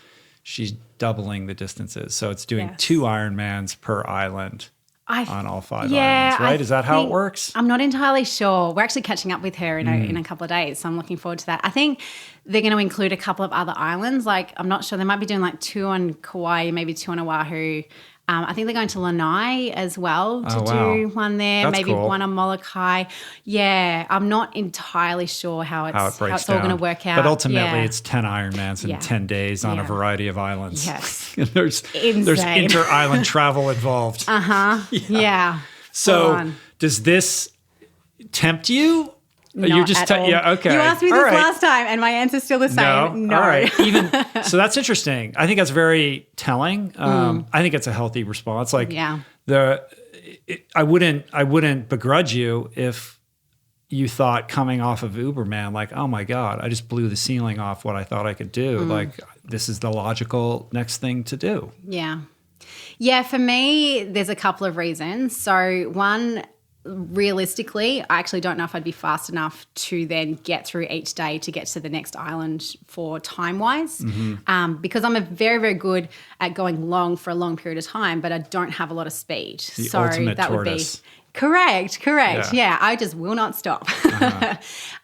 She's doubling the distances. So it's doing 2 Ironmans per island on all 5 islands, right? Is that how it works? I'm not entirely sure. We're actually catching up with her in a couple of days, so I'm looking forward to that. I think they're going to include a couple of other islands. Like, I'm not sure. They might be doing like 2 on Kauai, maybe 2 on Oahu. I think they're going to Lanai as well to do one there, That's maybe cool. one on Molokai. Yeah, I'm not entirely sure how it's all going to work out. But ultimately, it's 10 Ironmans in 10 days on a variety of islands. Yes. there's inter-island travel involved. Yeah. So does this tempt you? Not at all. Yeah, okay. You asked me this last time, and my answer's still the same. No. All right. So that's interesting. I think that's very telling. I think it's a healthy response. Like, I wouldn't begrudge you if you thought coming off of Uberman, like, oh my God, I just blew the ceiling off what I thought I could do. Like, this is the logical next thing to do. Yeah. Yeah, for me, there's a couple of reasons. So one, realistically, I actually don't know if I'd be fast enough to then get through each day to get to the next island for time-wise, because I'm very, very good at going long for a long period of time, but I don't have a lot of speed. The ultimate tortoise. Correct. Yeah, I just will not stop.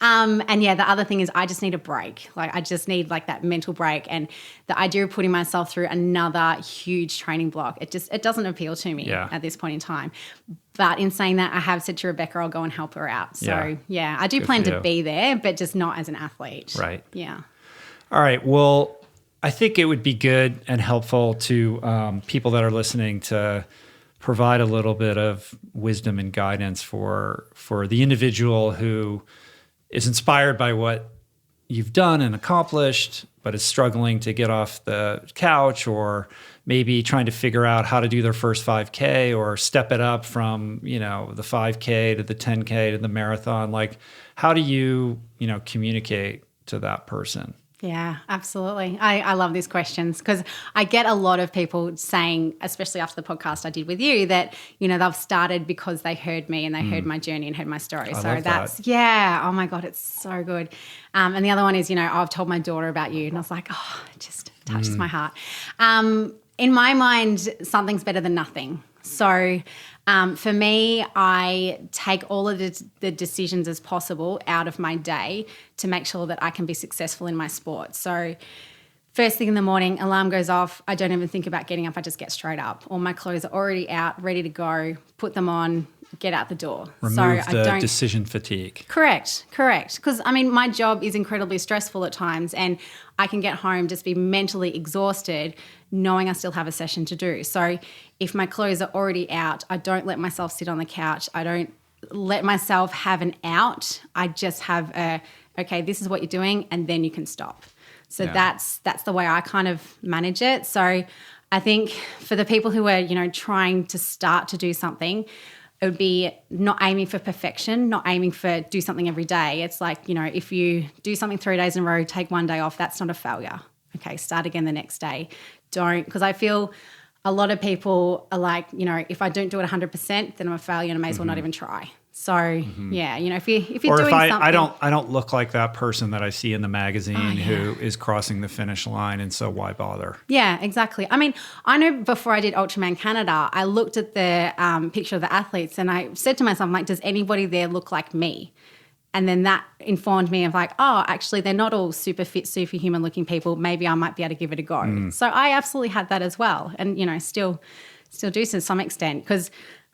And yeah, the other thing is I just need a break. Like, I just need like that mental break. And the idea of putting myself through another huge training block, it doesn't appeal to me at this point in time. But in saying that, I have said to Rebecca, I'll go and help her out. So yeah, I do plan to be there, but just not as an athlete. Right. Yeah. All right. Well, I think it would be good and helpful to people that are listening to provide a little bit of wisdom and guidance for the individual who is inspired by what you've done and accomplished, but is struggling to get off the couch, or maybe trying to figure out how to do their first 5K or step it up from, the 5K to the 10K to the marathon. Like, how do you, communicate to that person? Yeah, absolutely. I love these questions because I get a lot of people saying, especially after the podcast I did with you, that, they've started because they heard me and they heard my journey and heard my story. So that's, oh my God, it's so good. And the other one is, I've told my daughter about you, and I was like, oh, it just touches my heart. In my mind, something's better than nothing. So for me, I take all of the decisions as possible out of my day to make sure that I can be successful in my sport. So first thing in the morning, alarm goes off. I don't even think about getting up. I just get straight up. All my clothes are already out, ready to go, put them on, get out the door. Remove the decision fatigue. Correct. Because, my job is incredibly stressful at times, and I can get home, just be mentally exhausted, knowing I still have a session to do. So if my clothes are already out, I don't let myself sit on the couch. I don't let myself have an out. I just have okay, this is what you're doing, and then you can stop. So that's the way I kind of manage it. So I think for the people who are, trying to start to do something, it would be not aiming for perfection, not aiming for do something every day. It's like, if you do something 3 days in a row, take one day off, that's not a failure. Okay, start again the next day. Because I feel a lot of people are like, if I don't do it 100%, then I'm a failure and I may as well not even try. So yeah, if you're doing something. I don't look like that person that I see in the magazine who is crossing the finish line, and so why bother? Yeah, exactly. I know before I did Ultraman Canada, I looked at the picture of the athletes and I said to myself, like, does anybody there look like me? And then that informed me of like, oh, actually, they're not all super fit, superhuman looking people. Maybe I might be able to give it a go. So I absolutely had that as well. And, still do to some extent, because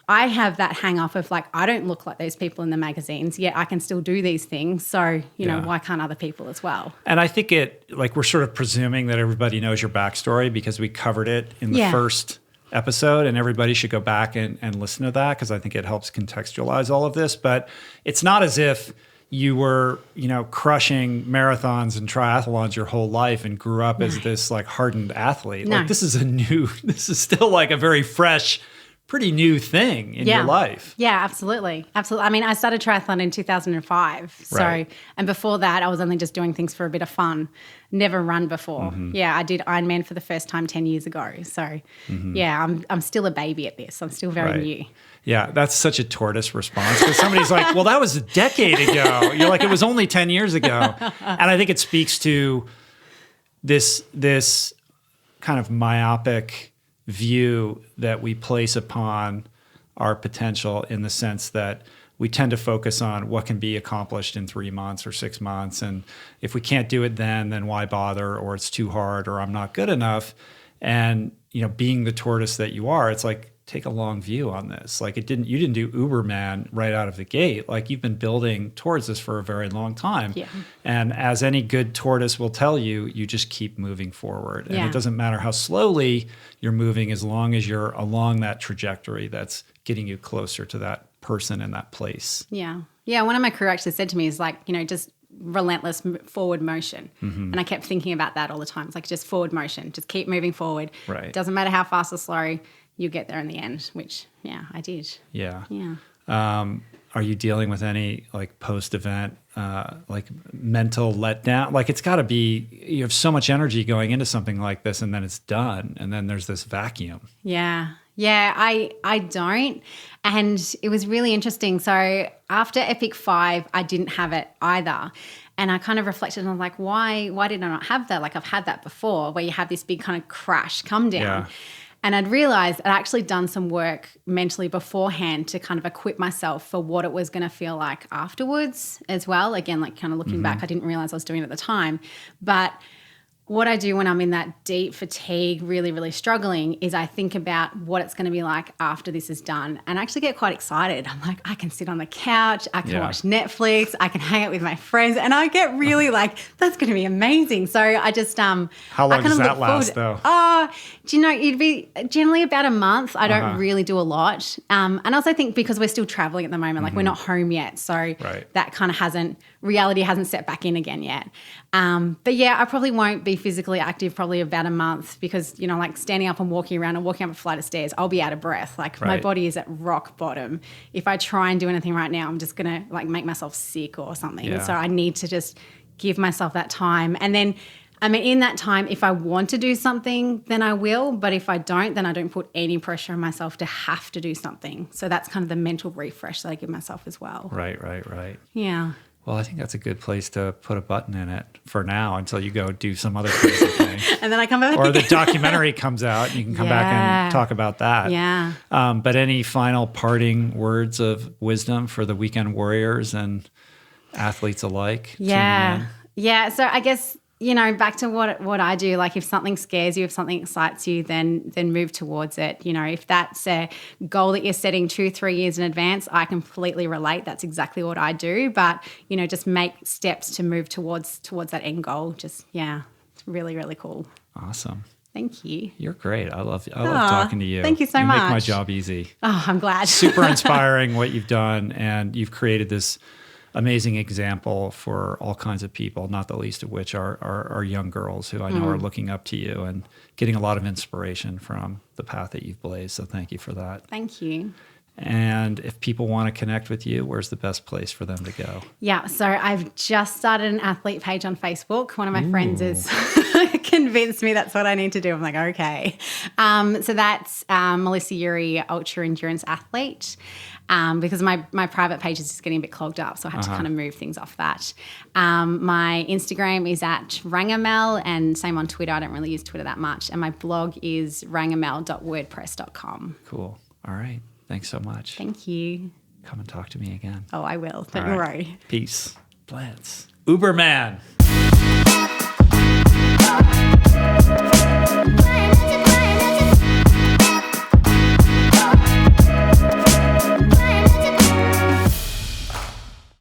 I have that hang off of like, I don't look like those people in the magazines, yet I can still do these things. So, why can't other people as well? And I think we're sort of presuming that everybody knows your backstory because we covered it in the first episode, and everybody should go back and listen to that because I think it helps contextualize all of this. But it's not as if you were, crushing marathons and triathlons your whole life and grew up as this like hardened athlete. No. Like this is still like a very fresh, pretty new thing in your life. Yeah, absolutely. Absolutely. I mean, I started triathlon in 2005. So, and before that, I was only just doing things for a bit of fun. Never run before. Yeah, I did Ironman for the first time 10 years ago. So, yeah, I'm still a baby at this. I'm still very new. Yeah, that's such a tortoise response. Because somebody's like, well, that was a decade ago. You're like, it was only 10 years ago. And I think it speaks to this kind of myopic view that we place upon our potential, in the sense that we tend to focus on what can be accomplished in 3 months or 6 months. And if we can't do it then why bother? Or it's too hard, or I'm not good enough. And, being the tortoise that you are, it's like, take a long view on this. Like you didn't do Uberman right out of the gate. Like you've been building towards this for a very long time. Yeah. And as any good tortoise will tell you, you just keep moving forward. And it doesn't matter how slowly you're moving, as long as you're along that trajectory that's getting you closer to that person in that place. Yeah. Yeah. One of my crew actually said to me is like, just relentless forward motion. And I kept thinking about that all the time. It's like just forward motion, just keep moving forward. Right. Doesn't matter how fast or slow, you get there in the end, which, I did. Yeah. Yeah. Are you dealing with any like post-event, like mental letdown? Like it's got to be, you have so much energy going into something like this, and then it's done, and then there's this vacuum. Yeah. Yeah, I don't. And it was really interesting. So after Epic 5, I didn't have it either. And I kind of reflected and I was like, why did I not have that? Like I've had that before, where you have this big kind of crash come down. Yeah. And I'd realized I'd actually done some work mentally beforehand to kind of equip myself for what it was going to feel like afterwards as well. Again, like kind of looking back, I didn't realize I was doing it at the time. But what I do when I'm in that deep fatigue, really, really struggling, is I think about what it's going to be like after this is done, and I actually get quite excited. I'm like, I can sit on the couch, I can watch Netflix, I can hang out with my friends, and I get really like, that's going to be amazing. So I just how long does that last though? Do you know, it'd be generally about a month. I don't really do a lot, and I also think because we're still traveling at the moment, like we're not home yet, so that kind of reality hasn't set back in again yet. But yeah, I probably won't be physically active probably about a month, because, like standing up and walking around and walking up a flight of stairs, I'll be out of breath. Like my body is at rock bottom. If I try and do anything right now, I'm just going to like make myself sick or something. Yeah. So I need to just give myself that time. And then, in that time, if I want to do something, then I will. But if I don't, then I don't put any pressure on myself to have to do something. So that's kind of the mental refresh that I give myself as well. Right. Yeah. Well, I think that's a good place to put a button in it for now, until you go do some other crazy thing. And then I come back. Or the documentary comes out and you can come back and talk about that. Yeah. But any final parting words of wisdom for the weekend warriors and athletes alike? Yeah. Yeah. So I guess, back to what I do, like if something scares you, if something excites you, then move towards it. If that's a goal that you're setting 2-3 years in advance, I completely relate. That's exactly what I do. But, just make steps to move towards that end goal. Just, it's really, really cool. Awesome. Thank you. You're great. I love talking to you. Thank you so much. You make my job easy. Oh, I'm glad. Super inspiring what you've done, and you've created this amazing example for all kinds of people, not the least of which are young girls who I know are looking up to you and getting a lot of inspiration from the path that you've blazed. So thank you for that. Thank you. And if people want to connect with you, where's the best place for them to go? Yeah, so I've just started an athlete page on Facebook. One of my friends has convinced me that's what I need to do. I'm like, okay. So that's Mel Urie, Ultra Endurance Athlete. Because my private page is just getting a bit clogged up, so I have to kind of move things off that. My Instagram is at Rangamel, and same on Twitter. I don't really use Twitter that much. And my blog is rangamel.wordpress.com. Cool. All right. Thanks so much. Thank you. come and talk to me again. Oh, I will. Don't All right. worry. Peace. Plants. Uberman.